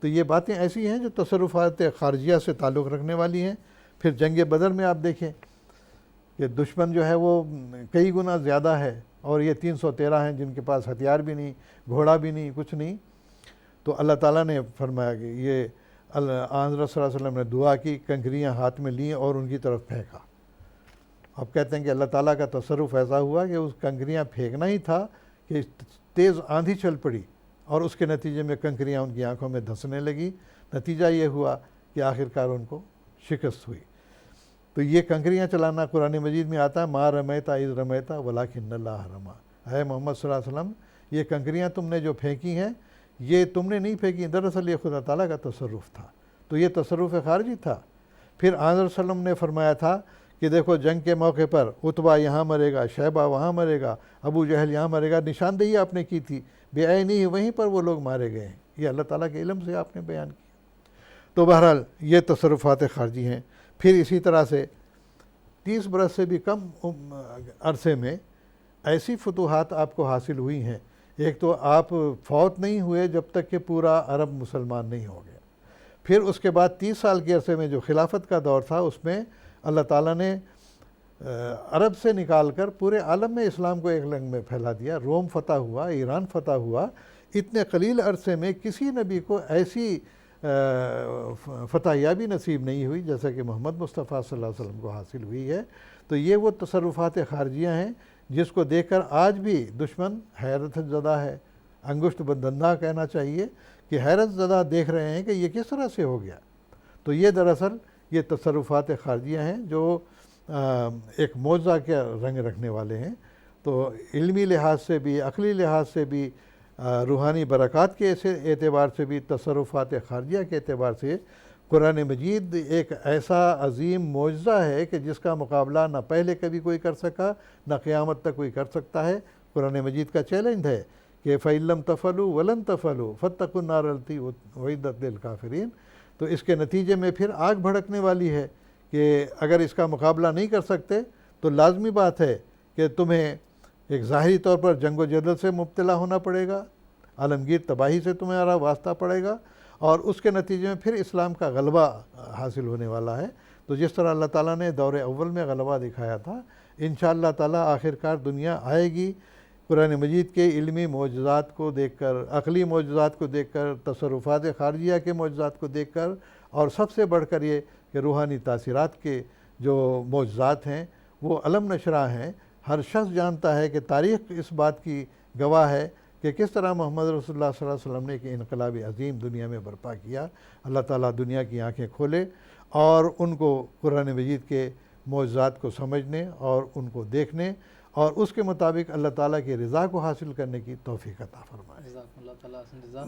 تو یہ باتیں ایسی ہیں جو تصرفات خارجیہ سے تعلق رکھنے والی ہیں. پھر جنگ بدر میں آپ دیکھیں کہ دشمن جو ہے وہ کئی گنا زیادہ ہے اور یہ 313 ہیں جن کے پاس ہتھیار بھی نہیں, گھوڑا بھی نہیں, کچھ نہیں. تو اللہ تعالیٰ نے فرمایا کہ یہ حضرت صلی اللہ علیہ وسلم نے دعا کی، کنکریاں ہاتھ میں لیں اور ان کی طرف پھینکا۔ اب کہتے ہیں کہ اللہ تعالیٰ کا تصرف ایسا ہوا کہ اس کنکریاں پھینکنا ہی تھا کہ تیز آندھی چل پڑی اور اس کے نتیجے میں کنکریاں ان کی آنکھوں میں دھنسنے لگی۔ نتیجہ یہ ہوا کہ آخرکار ان کو شکست ہوئی۔ تو یہ کنکریاں چلانا قرآن مجید میں آتا ہے، ما رمیتا اذ رمیتا ولکن اللہ رما۔ اے محمد صلی اللہ علیہ وسلم، یہ کنکریاں تم نے جو پھینکی ہیں یہ تم نے نہیں پھینکی، دراصل یہ خدا تعالیٰ کا تصرف تھا۔ تو یہ تصرف خارجی تھا۔ پھر حضرت صلی اللہ علیہ وسلم نے فرمایا تھا کہ دیکھو جنگ کے موقع پر عتبہ یہاں مرے گا، شیبہ وہاں مرے گا، ابو جہل یہاں مرے گا، نشاندہی آپ نے کی تھی، بے عینی وہیں پر وہ لوگ مارے گئے ہیں۔ یہ اللہ تعالیٰ کے علم سے آپ نے بیان کیا۔ تو بہرحال یہ تصرفات خارجی ہیں۔ پھر اسی طرح سے 30 برس سے بھی کم عرصے میں ایسی فتوحات آپ کو حاصل ہوئی ہیں۔ ایک تو آپ فوت نہیں ہوئے جب تک کہ پورا عرب مسلمان نہیں ہو گیا۔ پھر اس کے بعد 30 سال کے عرصے میں جو خلافت کا دور تھا اس میں اللہ تعالیٰ نے عرب سے نکال کر پورے عالم میں اسلام کو ایک لنگ میں پھیلا دیا۔ روم فتح ہوا، ایران فتح ہوا۔ اتنے قلیل عرصے میں کسی نبی کو ایسی فتح یابی نصیب نہیں ہوئی جیسا کہ محمد مصطفیٰ صلی اللہ علیہ وسلم کو حاصل ہوئی ہے۔ تو یہ وہ تصرفات خارجیہ ہیں جس کو دیکھ کر آج بھی دشمن حیرت زدہ ہے، انگشت بدندہ کہنا چاہیے کہ حیرت زدہ دیکھ رہے ہیں کہ یہ کس طرح سے ہو گیا۔ تو یہ دراصل یہ تصرفات خارجیہ ہیں جو ایک معجزہ کا رنگ رکھنے والے ہیں۔ تو علمی لحاظ سے بھی، عقلی لحاظ سے بھی، روحانی برکات کے اعتبار سے بھی، تصرفات خارجیہ کے اعتبار سے قرآن مجید ایک ایسا عظیم معجزہ ہے کہ جس کا مقابلہ نہ پہلے کبھی کوئی کر سکا، نہ قیامت تک کوئی کر سکتا ہے۔ قرآن مجید کا چیلنج ہے کہ فَإِن لَمْ تَفْعَلُوا وَلَن تَفْعَلُوا فَاتَّقُوا النَّارَ الَّتِي أُعِدَّتْ لِلْكَافِرِينَ۔ تو اس کے نتیجے میں پھر آگ بھڑکنے والی ہے کہ اگر اس کا مقابلہ نہیں کر سکتے تو لازمی بات ہے کہ تمہیں ایک ظاہری طور پر جنگ و جدل سے مبتلا ہونا پڑے گا، عالمگیر تباہی سے تمہارا واسطہ پڑے گا، اور اس کے نتیجے میں پھر اسلام کا غلبہ حاصل ہونے والا ہے۔ تو جس طرح اللہ تعالیٰ نے دور اول میں غلبہ دکھایا تھا، انشاءاللہ تعالیٰ آخرکار دنیا آئے گی قرآن مجید کے علمی معجزات کو دیکھ کر، عقلی معجزات کو دیکھ کر، تصرفات خارجیہ کے معجزات کو دیکھ کر، اور سب سے بڑھ کر یہ کہ روحانی تاثیرات کے جو معجزات ہیں وہ علم نشرہ ہیں۔ ہر شخص جانتا ہے کہ تاریخ اس بات کی گواہ ہے کہ کس طرح محمد رسول اللہ صلی اللہ علیہ وسلم نے ایک انقلاب عظیم دنیا میں برپا کیا۔ اللہ تعالیٰ دنیا کی آنکھیں کھولے اور ان کو قرآن مجید کے معجزات کو سمجھنے اور ان کو دیکھنے اور اس کے مطابق اللہ تعالیٰ کی رضا کو حاصل کرنے کی توفیق عطا فرمائے۔ جزاکم اللہ تعالیٰ حسن جزا۔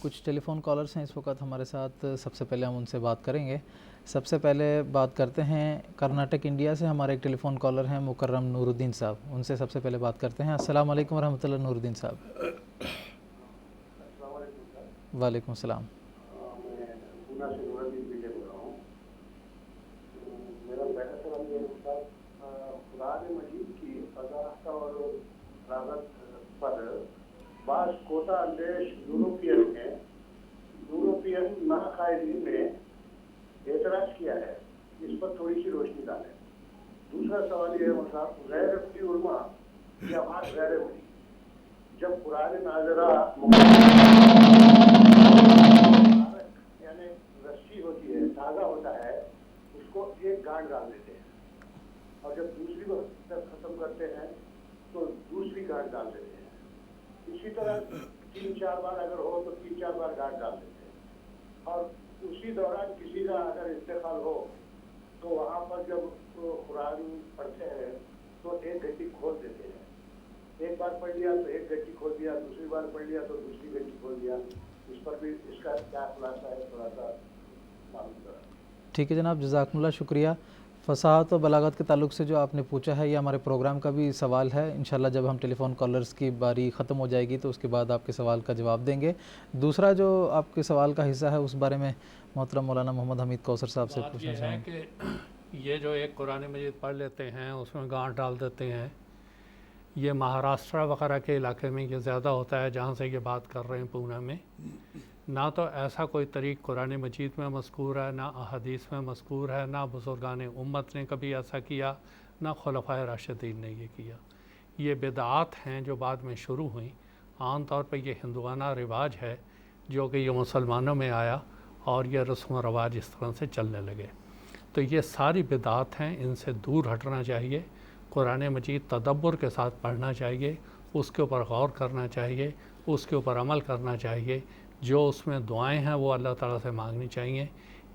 کچھ ٹیلی فون کالرز ہیں اس وقت ہمارے ساتھ، سب سے پہلے ہم ان سے بات کریں گے۔ سب سے پہلے بات کرتے ہیں کرناٹک انڈیا سے، ہمارے ایک ٹیلی فون کالر ہیں مکرم نور الدین صاحب، ان سے سب سے پہلے بات کرتے ہیں۔ السلام علیکم ورحمۃ اللہ نور الدین صاحب۔ وعلیکم السلام۔ قرآن مجید کی فضاحت اور بلاغت پر بعض کوتا اندیش یورپین ناقائدین نے اعتراض کیا ہے، اس پر تھوڑی سی روشنی ڈالیں۔ دوسرا سوال یہ ہے غیر عملی علماء یا بات غیر عملی، جب قرآن ناظرہ یعنی رسی ہوتی ہے، تازہ ہوتا ہے، اس کو ایک گانٹھ ڈال دیتے ہیں، اور جب دوسری کو ختم کرتے ہیں تو دوسری گانٹھ ڈال دیتے ہیں۔ اسی طرح 3-4 بار اگر ہو تو 3-4 بار گانٹھ ڈال دیتے ہیں، اور اسی دوران کسی کا اگر انتقال ہو تو وہاں پر جب قرآن پڑھتے ہیں تو ایک گھنٹی کھول دیتے ہیں۔ ایک بار پڑھ لیا تو ایک گھنٹی کھول دیا، دوسری بار پڑھ لیا تو دوسری گھنٹی کھول دیا۔ اس پر بھی اس کا کیا خلاصہ ہے، تھوڑا سا معلوم کرا۔ ٹھیک ہے جناب، جزاکم اللہ، شکریہ۔ فصاحت و بلاغت کے تعلق سے جو آپ نے پوچھا ہے یہ ہمارے پروگرام کا بھی سوال ہے۔ انشاءاللہ جب ہم ٹیلی فون کالرز کی باری ختم ہو جائے گی تو اس کے بعد آپ کے سوال کا جواب دیں گے۔ دوسرا جو آپ کے سوال کا حصہ ہے اس بارے میں محترم مولانا محمد حمید کوثر صاحب سے پوچھنا چاہوں گا۔ کہ یہ جو ایک قرآن مجید پڑھ لیتے ہیں اس میں گانٹھ ڈال دیتے ہیں، یہ مہاراشٹرا وغیرہ کے علاقے میں یہ زیادہ ہوتا ہے جہاں سے یہ بات کر رہے ہیں پونا میں۔ نہ تو ایسا کوئی طریق قرآن مجید میں مذکور ہے، نہ احادیث میں مذکور ہے، نہ بزرگان امت نے کبھی ایسا کیا، نہ خلفائے راشدین نے یہ کیا۔ یہ بدعات ہیں جو بعد میں شروع ہوئیں۔ عام طور پہ یہ ہندوانہ رواج ہے جو کہ یہ مسلمانوں میں آیا اور یہ رسم و رواج اس طرح سے چلنے لگے. تو یہ ساری بدعات ہیں، ان سے دور ہٹنا چاہیے. قرآن مجید تدبر کے ساتھ پڑھنا چاہیے، اس کے اوپر غور کرنا چاہیے، اس کے اوپر عمل کرنا چاہیے. جو اس میں دعائیں ہیں وہ اللہ تعالیٰ سے مانگنی چاہیے.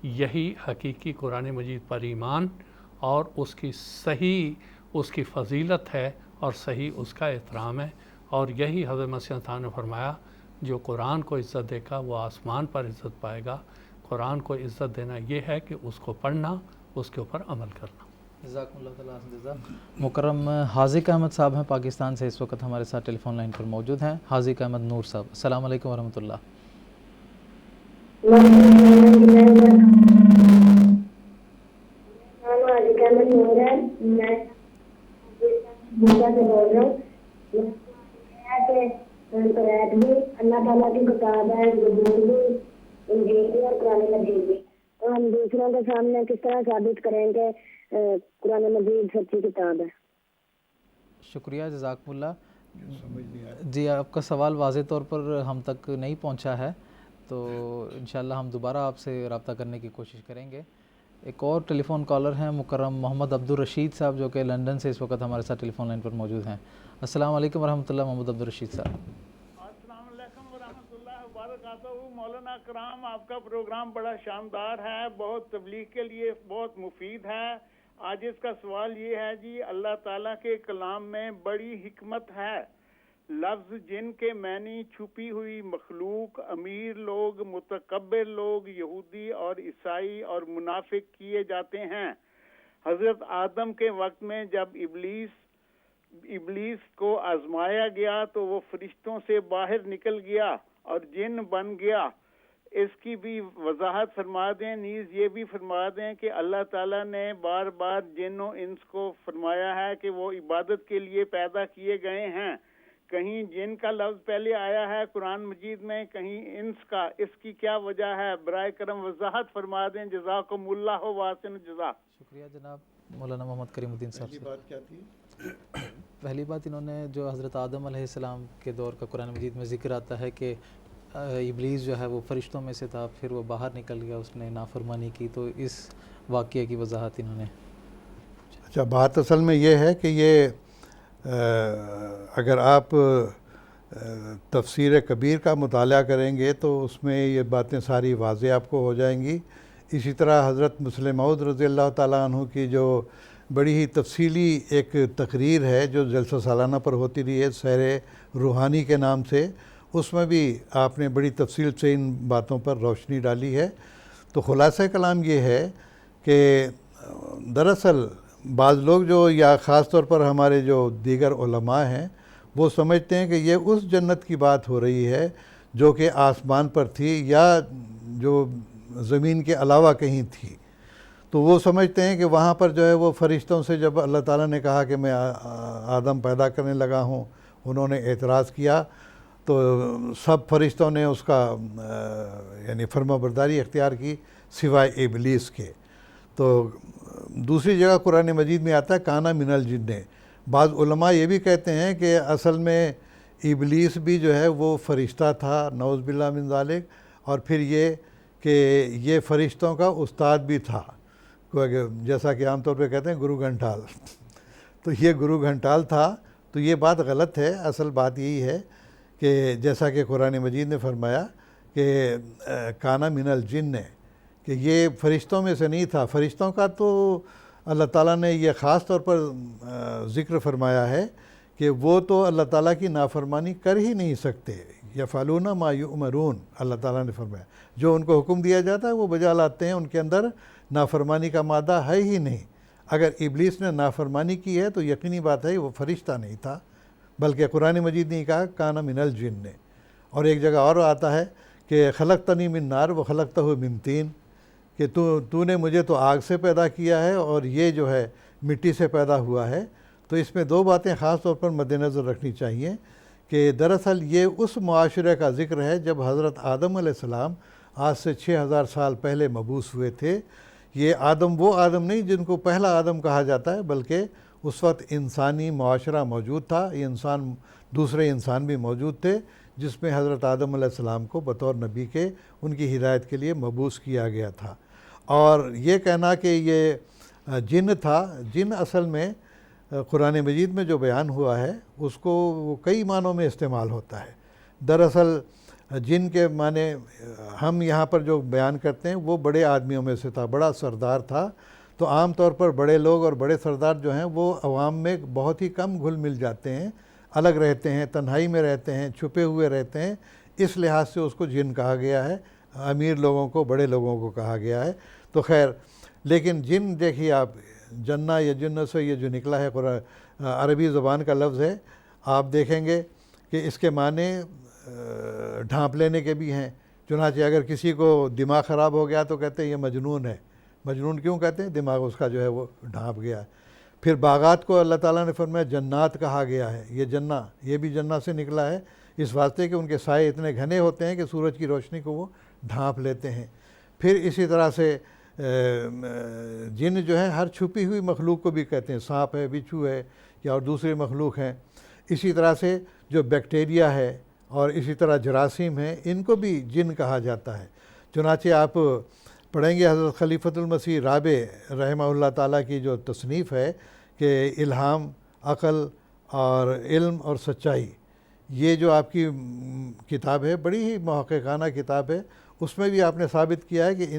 یہی حقیقی قرآن مجید پر ایمان اور اس کی صحیح اس کی فضیلت ہے اور صحیح اس کا احترام ہے. اور یہی حضرت مسیح موعود نے فرمایا جو قرآن کو عزت دے گا وہ آسمان پر عزت پائے گا. قرآن کو عزت دینا یہ ہے کہ اس کو پڑھنا، اس کے اوپر عمل کرنا. جزاکم اللہ تعالیٰ جزا. مکرم حاذق احمد صاحب ہیں پاکستان سے، اس وقت ہمارے ساتھ ٹیلی فون لائن پر موجود ہیں. حاذق احمد نور صاحب، السلام علیکم ورحمۃ اللہ. اللہ تعالیٰ کی کتاب ہے انجیل اور قرآن مجید بھی، تو ہم دوسروں کے سامنے کس طرح ثابت کریں کہ قرآن مجید سچی کتاب ہے؟ شکریہ، جزاکم اللہ. جی آپ کا سوال واضح طور پر ہم تک نہیں پہنچا ہے، تو انشاءاللہ ہم دوبارہ آپ سے رابطہ کرنے کی کوشش کریں گے. ایک اور ٹیلی فون کالر ہیں مکرم محمد عبدالرشید صاحب، جو کہ لندن سے اس وقت ہمارے ساتھ ٹیلی فون لائن پر موجود ہیں. السلام علیکم ورحمۃ اللہ محمد عبدالرشید صاحب. السلام علیکم ورحمۃ اللہ وبرکاتہ. مولانا کرام، آپ کا پروگرام بڑا شاندار ہے، بہت تبلیغ کے لیے بہت مفید ہے. آج اس کا سوال یہ ہے جی، اللہ تعالیٰ کے کلام میں بڑی حکمت ہے. لفظ جن کے معنی چھپی ہوئی مخلوق، امیر لوگ، متکبر لوگ، یہودی اور عیسائی اور منافق کیے جاتے ہیں. حضرت آدم کے وقت میں جب ابلیس کو آزمایا گیا تو وہ فرشتوں سے باہر نکل گیا اور جن بن گیا. اس کی بھی وضاحت فرما دیں. نیز یہ بھی فرما دیں کہ اللہ تعالیٰ نے بار بار جن و انس کو فرمایا ہے کہ وہ عبادت کے لیے پیدا کیے گئے ہیں. کہیں جن کا لفظ پہلے آیا ہے قرآن مجید میں، کہیں انس کا. اس کی کیا وجہ ہے؟ برائے کرم وضاحت فرما دیں. جزاکم اللہ واسن جزا. شکریہ جناب مولانا محمد کریم الدین صاحب سے. بات کیا تھی؟ پہلی بات انہوں نے جو حضرت آدم علیہ السلام کے دور کا قرآن مجید میں ذکر آتا ہے کہ ابلیس جو ہے وہ فرشتوں میں سے تھا، پھر وہ باہر نکل گیا، اس نے نافرمانی کی، تو اس واقعے کی وضاحت انہوں نے. اچھا، بات اصل میں یہ ہے کہ یہ اگر آپ تفسیر کبیر کا مطالعہ کریں گے تو اس میں یہ باتیں ساری واضح آپ کو ہو جائیں گی. اسی طرح حضرت مسلم موعود رضی اللہ تعالیٰ عنہ کی جو بڑی ہی تفصیلی ایک تقریر ہے جو جلسہ سالانہ پر ہوتی رہی ہے سیر روحانی کے نام سے، اس میں بھی آپ نے بڑی تفصیل سے ان باتوں پر روشنی ڈالی ہے. تو خلاصہ کلام یہ ہے کہ دراصل بعض لوگ جو یا خاص طور پر ہمارے جو دیگر علماء ہیں وہ سمجھتے ہیں کہ یہ اس جنت کی بات ہو رہی ہے جو کہ آسمان پر تھی یا جو زمین کے علاوہ کہیں تھی. تو وہ سمجھتے ہیں کہ وہاں پر جو ہے وہ فرشتوں سے جب اللہ تعالیٰ نے کہا کہ میں آدم پیدا کرنے لگا ہوں، انہوں نے اعتراض کیا تو سب فرشتوں نے اس کا یعنی فرما برداری اختیار کی سوائے ابلیس کے. تو دوسری جگہ قرآن مجید میں آتا ہے کانا من الجن. بعض علماء یہ بھی کہتے ہیں کہ اصل میں ابلیس بھی جو ہے وہ فرشتہ تھا، نعوذ باللہ من ذالک، اور پھر یہ کہ یہ فرشتوں کا استاد بھی تھا، جیسا کہ عام طور پہ کہتے ہیں گرو گھنٹال. تو یہ گرو گھنٹال تھا. تو یہ بات غلط ہے. اصل بات یہی ہے کہ جیسا کہ قرآن مجید نے فرمایا کہ کانا من الجن، کہ یہ فرشتوں میں سے نہیں تھا. فرشتوں کا تو اللہ تعالیٰ نے یہ خاص طور پر ذکر فرمایا ہے کہ وہ تو اللہ تعالیٰ کی نافرمانی کر ہی نہیں سکتے. یفعلون ما یؤمرون، اللہ تعالیٰ نے فرمایا جو ان کو حکم دیا جاتا ہے وہ بجا لاتے ہیں. ان کے اندر نافرمانی کا مادہ ہے ہی نہیں. اگر ابلیس نے نافرمانی کی ہے تو یقینی بات ہے وہ فرشتہ نہیں تھا، بلکہ قرآن مجید نے کہا کانا من الجن. اور ایک جگہ اور آتا ہے کہ خلقتنی من نار و خلقتہ من طین، کہ تو نے مجھے تو آگ سے پیدا کیا ہے اور یہ جو ہے مٹی سے پیدا ہوا ہے. تو اس میں دو باتیں خاص طور پر مد نظر رکھنی چاہیے کہ دراصل یہ اس معاشرے کا ذکر ہے جب حضرت آدم علیہ السلام آج سے 6000 سال پہلے مبعوث ہوئے تھے. یہ آدم وہ آدم نہیں جن کو پہلا آدم کہا جاتا ہے، بلکہ اس وقت انسانی معاشرہ موجود تھا. یہ دوسرے انسان بھی موجود تھے جس میں حضرت آدم علیہ السلام کو بطور نبی کے ان کی ہدایت کے لیے مبعوث کیا گیا تھا۔ اور یہ کہنا کہ یہ جن تھا، جن اصل میں قرآن مجید میں جو بیان ہوا ہے اس کو وہ کئی معنوں میں استعمال ہوتا ہے۔ دراصل جن کے معنی ہم یہاں پر جو بیان کرتے ہیں وہ بڑے آدمیوں میں سے تھا، بڑا سردار تھا۔ تو عام طور پر بڑے لوگ اور بڑے سردار جو ہیں وہ عوام میں بہت ہی کم گھل مل جاتے ہیں، الگ رہتے ہیں، تنہائی میں رہتے ہیں، چھپے ہوئے رہتے ہیں، اس لحاظ سے اس کو جن کہا گیا ہے، امیر لوگوں کو، بڑے لوگوں کو کہا گیا ہے۔ تو خیر، لیکن جن دیکھیے آپ، جنہ یا جن سے یہ جو نکلا ہے عربی زبان کا لفظ ہے، آپ دیکھیں گے کہ اس کے معنی ڈھانپ لینے کے بھی ہیں۔ چنانچہ اگر کسی کو دماغ خراب ہو گیا تو کہتے ہیں یہ مجنون ہے۔ مجنون کیوں کہتے ہیں؟ دماغ اس کا جو ہے وہ ڈھانپ گیا ہے۔ پھر باغات کو اللہ تعالیٰ نے فرمایا جنات کہا گیا ہے، یہ جنہ، یہ بھی جنہ سے نکلا ہے، اس واسطے کہ ان کے سائے اتنے گھنے ہوتے ہیں کہ سورج کی روشنی کو وہ ڈھانپ لیتے ہیں۔ پھر اسی طرح سے جن جو ہے ہر چھپی ہوئی مخلوق کو بھی کہتے ہیں، سانپ ہے، بچھو ہے یا اور دوسرے مخلوق ہیں۔ اسی طرح سے جو بیکٹیریا ہے اور اسی طرح جراثیم ہیں، ان کو بھی جن کہا جاتا ہے۔ چنانچہ آپ پڑھیں گے حضرت خلیفۃ المسیح رابع رحمہ اللہ تعالیٰ کی جو تصنیف ہے کہ الہام، عقل اور علم اور سچائی، یہ جو آپ کی کتاب ہے بڑی ہی محققانہ کتاب ہے۔ اس میں بھی آپ نے ثابت کیا ہے کہ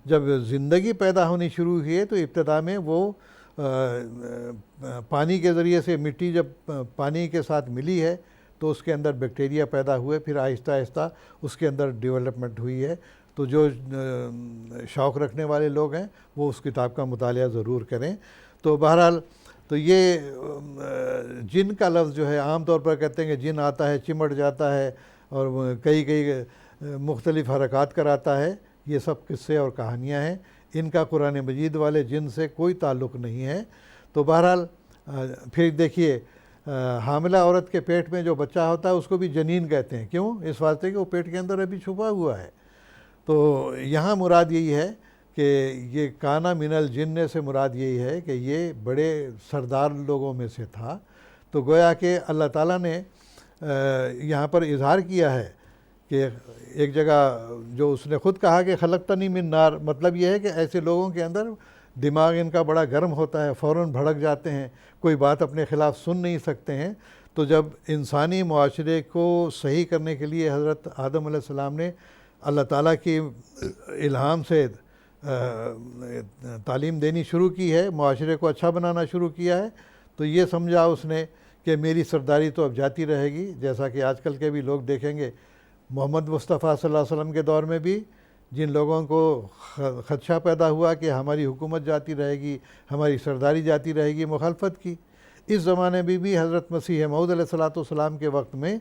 جب زندگی پیدا ہونی شروع ہوئی ہے تو ابتدا میں وہ پانی کے ذریعے سے، مٹی جب پانی کے ساتھ ملی ہے تو اس کے اندر بیکٹیریا پیدا ہوئے، پھر آہستہ آہستہ اس کے اندر ڈیولپمنٹ ہوئی ہے۔ تو جو شوق رکھنے والے لوگ ہیں وہ اس کتاب کا مطالعہ ضرور کریں۔ تو بہرحال تو یہ جن کا لفظ جو ہے عام طور پر کہتے ہیں کہ جن آتا ہے، چمٹ جاتا ہے اور کئی مختلف حرکات کراتا ہے، یہ سب قصے اور کہانیاں ہیں، ان کا قرآن مجید والے جن سے کوئی تعلق نہیں ہے۔ تو بہرحال پھر دیکھیے حاملہ عورت کے پیٹ میں جو بچہ ہوتا ہے اس کو بھی جنین کہتے ہیں، کیوں؟ اس واسطے کہ وہ پیٹ کے اندر ابھی چھپا ہوا ہے۔ تو یہاں مراد یہی ہے کہ یہ کانا من الجن سے مراد یہی ہے کہ یہ بڑے سردار لوگوں میں سے تھا۔ تو گویا کہ اللہ تعالیٰ نے یہاں پر اظہار کیا ہے کہ ایک جگہ جو اس نے خود کہا کہ خلقتنی من نار، مطلب یہ ہے کہ ایسے لوگوں کے اندر دماغ ان کا بڑا گرم ہوتا ہے، فوراً بھڑک جاتے ہیں، کوئی بات اپنے خلاف سن نہیں سکتے ہیں۔ تو جب انسانی معاشرے کو صحیح کرنے کے لیے حضرت آدم علیہ السلام نے اللہ تعالیٰ کی الہام سے تعلیم دینی شروع کی ہے، معاشرے کو اچھا بنانا شروع کیا ہے، تو یہ سمجھا اس نے کہ میری سرداری تو اب جاتی رہے گی۔ جیسا کہ آج کل کے بھی لوگ دیکھیں گے، محمد مصطفیٰ صلی اللہ علیہ وسلم کے دور میں بھی جن لوگوں کو خدشہ پیدا ہوا کہ ہماری حکومت جاتی رہے گی، ہماری سرداری جاتی رہے گی، مخالفت کی۔ اس زمانے میں بھی حضرت مسیح موعود علیہ السلام کے وقت میں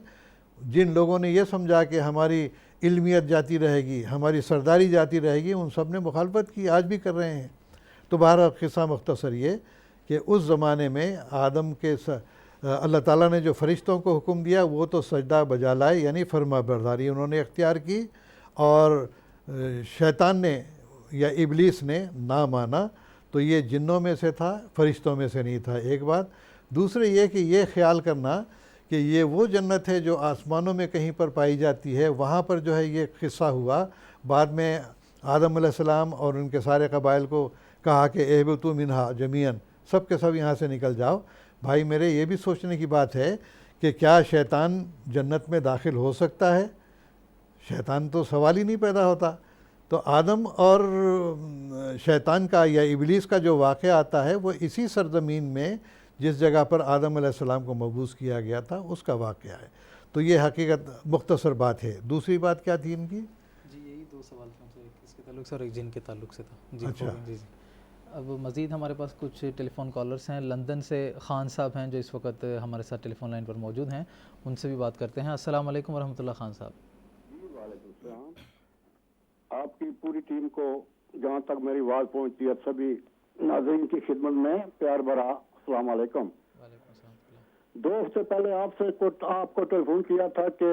جن لوگوں نے یہ سمجھا کہ ہماری علمیت جاتی رہے گی، ہماری سرداری جاتی رہے گی، ان سب نے مخالفت کی، آج بھی کر رہے ہیں۔ تو بہرحال قصہ مختصر یہ کہ اس زمانے میں آدم کے اللہ تعالیٰ نے جو فرشتوں کو حکم دیا وہ تو سجدہ بجا لائے، یعنی فرما برداری انہوں نے اختیار کی، اور شیطان نے یا ابلیس نے نہ مانا۔ تو یہ جنوں میں سے تھا، فرشتوں میں سے نہیں تھا، ایک بات۔ دوسرے یہ کہ یہ خیال کرنا کہ یہ وہ جنت ہے جو آسمانوں میں کہیں پر پائی جاتی ہے، وہاں پر جو ہے یہ قصہ ہوا۔ بعد میں آدم علیہ السلام اور ان کے سارے قبائل کو کہا کہ اہبطوا منہا جمیعاً، سب کے سب یہاں سے نکل جاؤ۔ بھائی میرے، یہ بھی سوچنے کی بات ہے کہ کیا شیطان جنت میں داخل ہو سکتا ہے؟ شیطان تو سوال ہی نہیں پیدا ہوتا۔ تو آدم اور شیطان کا یا ابلیس کا جو واقعہ آتا ہے وہ اسی سرزمین میں جس جگہ پر آدم علیہ السلام کو مبعوث کیا گیا تھا اس کا واقعہ ہے۔ تو یہ حقیقت مختصر بات ہے۔ دوسری بات کیا تھی ان کی؟ جی یہی دو سوال تھے، ایک اس کے تعلق سے اور ایک جن کے تعلق سے تھا۔ جی اچھا جی۔ اب مزید ہمارے پاس کچھ ٹیلی فون کالرز ہیں۔ لندن سے خان صاحب ہیں جو اس وقت ہمارے ساتھ ٹیلی فون لائن پر موجود ہیں، ان سے بھی بات کرتے ہیں۔ السلام علیکم ورحمۃ اللہ خان صاحب۔ جی وعلیکم السلام۔ آپ کی پوری ٹیم کو جہاں تک میری آواز پہنچتی ہے سبھی ناظرین کی خدمت میں پیار بھرا السلام علیکم۔ وعلیکم السلام۔ 2 ہفتے پہلے آپ کو ٹیلی فون کیا تھا کہ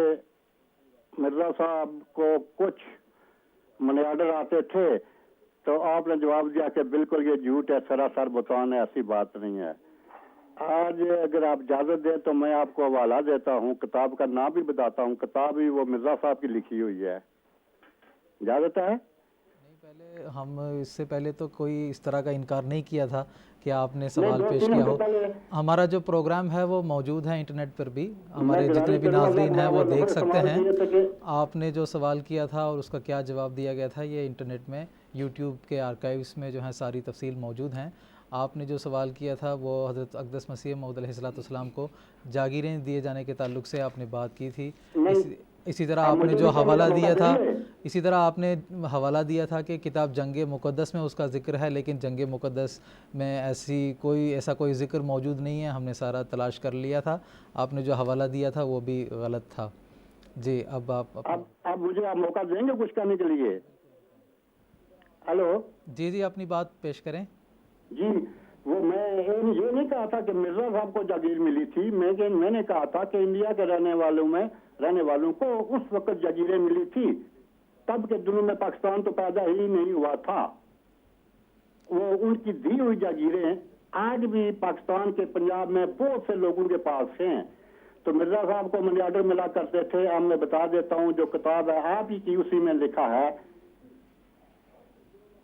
مرزا صاحب کو کچھ منی آرڈر آتے تھے، تو آپ نے جواب دیا کہ بالکل یہ جھوٹ ہے، سراسر بہتان ہے، ایسی بات نہیں ہے۔ آج اگر آپ اجازت دیں تو میں آپ کو حوالہ دیتا ہوں, کتاب کا نام بھی بتاتا ہوں. کتاب بھی وہ مرزا صاحب کی لکھی ہوئی ہے. اجازت ہے؟ نہیں, پہلے ہم اس سے پہلے تو کوئی اس طرح کا انکار نہیں کیا تھا کہ آپ نے سوال پیش کیا ہو. ہمارا جو پروگرام ہے وہ موجود ہے انٹرنیٹ پر بھی, ہمارے جتنے بھی ناظرین ہیں وہ دیکھ سکتے ہیں. آپ نے جو سوال کیا تھا اور اس کا کیا جواب دیا گیا تھا, یہ انٹرنیٹ میں یوٹیوب کے آرکائیوز میں جو ہیں ساری تفصیل موجود ہیں. آپ نے جو سوال کیا تھا وہ حضرت اقدس مسیح موعود علیہ السلام کو جاگیریں دیے جانے کے تعلق سے آپ نے بات کی تھی. اسی طرح آپ نے جو حوالہ دیا تھا, اسی طرح آپ نے حوالہ دیا تھا کہ کتاب جنگ مقدس میں اس کا ذکر ہے, لیکن جنگ مقدس میں ایسا کوئی ذکر موجود نہیں ہے. ہم نے سارا تلاش کر لیا تھا. آپ نے جو حوالہ دیا تھا وہ بھی غلط تھا. جی, اب آپ مجھے موقع دیں گے کچھ کرنے کے لیے؟ ہلو جی, اپنی بات پیش کریں. جی, وہ میں یہ نہیں کہا تھا کہ مرزا صاحب کو جاگیر ملی تھی. میں نے کہا تھا کہ انڈیا کے رہنے والوں کو اس وقت جاگیریں ملی تھی. تب کے دنوں میں پاکستان تو پیدا ہی نہیں ہوا تھا. وہ ان کی دی ہوئی جاگیریں آج بھی پاکستان کے پنجاب میں بہت سے لوگوں کے پاس ہیں. تو مرزا صاحب کو منی آرڈر ملا کرتے تھے. اب میں بتا دیتا ہوں, جو کتاب ہے آپ ہی کی اسی میں لکھا ہے.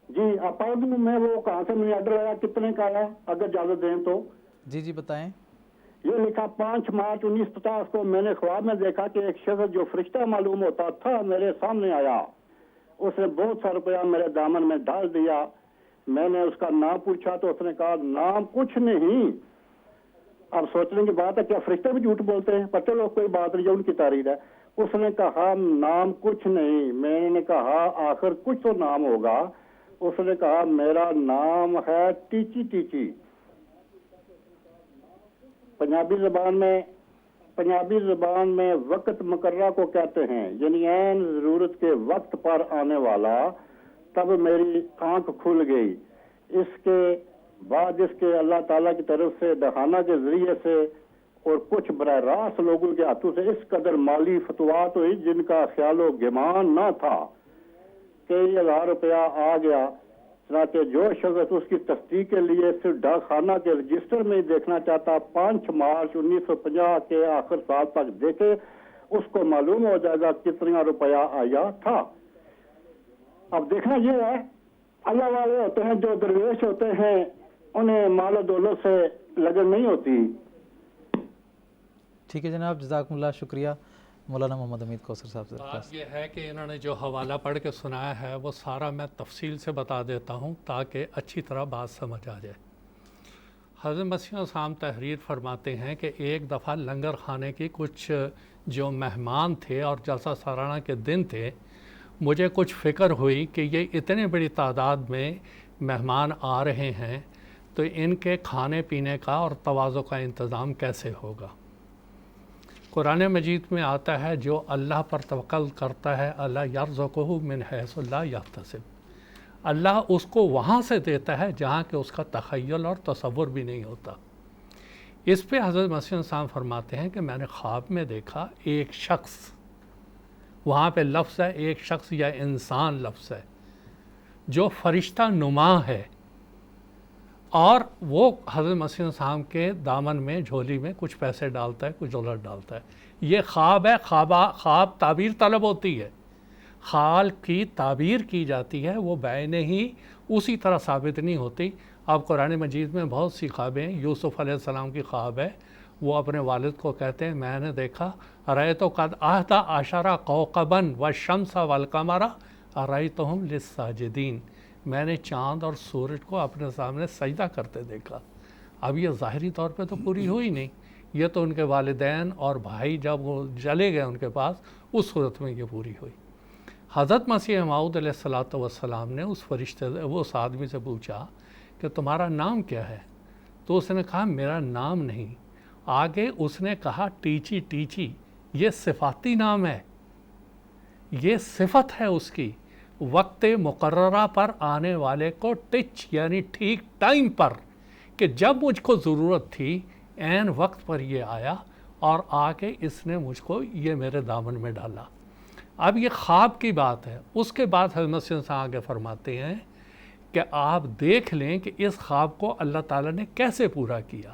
جی, اپاؤں میں وہ کہاں سے منی آرڈر آیا, کتنے کا آیا, اگر اجازت دیں تو. جی بتائیں. یہ لکھا 5 مارچ 1950 کو میں نے خواب میں دیکھا کہ ایک شخص جو فرشتہ معلوم ہوتا تھا میرے سامنے آیا. اس نے بہت سا روپیہ میرے دامن میں ڈال دیا. میں نے اس کا نام پوچھا تو اس نے کہا نام کچھ نہیں. اب سوچنے کی بات ہے کیا فرشتے بھی جھوٹ بولتے ہیں, پر چلو کوئی بات نہیں, ان کی تعریف ہے. اس نے کہا نام کچھ نہیں. میں نے کہا آخر کچھ تو نام ہوگا. اس نے کہا میرا نام ہے ٹیچی ٹیچی. پنجابی زبان میں وقت مقررہ کو کہتے ہیں, یعنی عین ضرورت کے وقت پر آنے والا. تب میری آنکھ کھل گئی. اس کے بعد اس کے اللہ تعالیٰ کی طرف سے دہانہ کے ذریعے سے اور کچھ براہ راست لوگوں کے ہاتھوں سے اس قدر مالی فتوحات ہوئی جن کا خیال و گمان نہ تھا. کئی ہزار روپیہ آ گیا. چنانچہ جو شخص اس کی تصدیق کے لیے صرف ڈاک خانہ کے رجسٹر میں دیکھنا چاہتا 5 مارچ 1950 کے آخر سال تک دیکھے, اس کو معلوم ہو جائے گا کتنا روپیہ آیا تھا. اب دیکھنا یہ ہے, اللہ والے ہوتے ہیں جو درویش ہوتے ہیں انہیں مال و دولت سے لگن نہیں ہوتی. ٹھیک ہے جناب, جزاکم اللہ, شکریہ. مولانا محمد حمید کوثر صاحب سے بات یہ ہے کہ انہوں نے جو حوالہ پڑھ کے سنایا ہے وہ سارا میں تفصیل سے بتا دیتا ہوں تاکہ اچھی طرح بات سمجھ آ جائے. حضرت مسیح السلام تحریر فرماتے ہیں کہ ایک دفعہ لنگر خانے کی کچھ جو مہمان تھے اور جلسہ سالانہ کے دن تھے, مجھے کچھ فکر ہوئی کہ یہ اتنے بڑی تعداد میں مہمان آ رہے ہیں تو ان کے کھانے پینے کا اور تواضع کا انتظام کیسے ہوگا. قرآن مجید میں آتا ہے جو اللہ پر توکل کرتا ہے اللہ یرزقہ من حیث لا یحتسب, اللہ اس کو وہاں سے دیتا ہے جہاں کہ اس کا تخیل اور تصور بھی نہیں ہوتا. اس پہ حضرت مسیح السلام فرماتے ہیں کہ میں نے خواب میں دیکھا ایک شخص, وہاں پہ لفظ ہے ایک شخص یا انسان لفظ ہے, جو فرشتہ نما ہے اور وہ حضرت مسیح السلام کے دامن میں جھولی میں کچھ پیسے ڈالتا ہے, کچھ ڈالر ڈالتا ہے. یہ خواب ہے. خواب تعبیر طلب ہوتی ہے, خیال کی تعبیر کی جاتی ہے, وہ بعین ہی اسی طرح ثابت نہیں ہوتی. اب قرآن مجید میں بہت سی خوابیں ہیں. یوسف علیہ السلام کی خواب ہے, وہ اپنے والد کو کہتے ہیں میں نے دیکھا رأیت قد احدی عشر کوکبا والشمس والقمر رأیتہم للساجدین, میں نے چاند اور سورج کو اپنے سامنے سجدہ کرتے دیکھا. اب یہ ظاہری طور پہ تو پوری ہوئی نہیں, یہ تو ان کے والدین اور بھائی جب وہ چلے گئے ان کے پاس, اس صورت میں یہ پوری ہوئی. حضرت مسیح موعود علیہ السلام نے اس آدمی سے پوچھا کہ تمہارا نام کیا ہے, تو اس نے کہا میرا نام نہیں. آگے اس نے کہا ٹیچی ٹیچی, یہ صفاتی نام ہے, یہ صفت ہے اس کی. وقت مقررہ پر آنے والے کو ٹچ یعنی ٹھیک ٹائم پر, کہ جب مجھ کو ضرورت تھی عین وقت پر یہ آیا اور آ کے اس نے مجھ کو یہ میرے دامن میں ڈالا. اب یہ خواب کی بات ہے. اس کے بعد حضرت مسیح السلام آگے فرماتے ہیں کہ آپ دیکھ لیں کہ اس خواب کو اللہ تعالیٰ نے کیسے پورا کیا,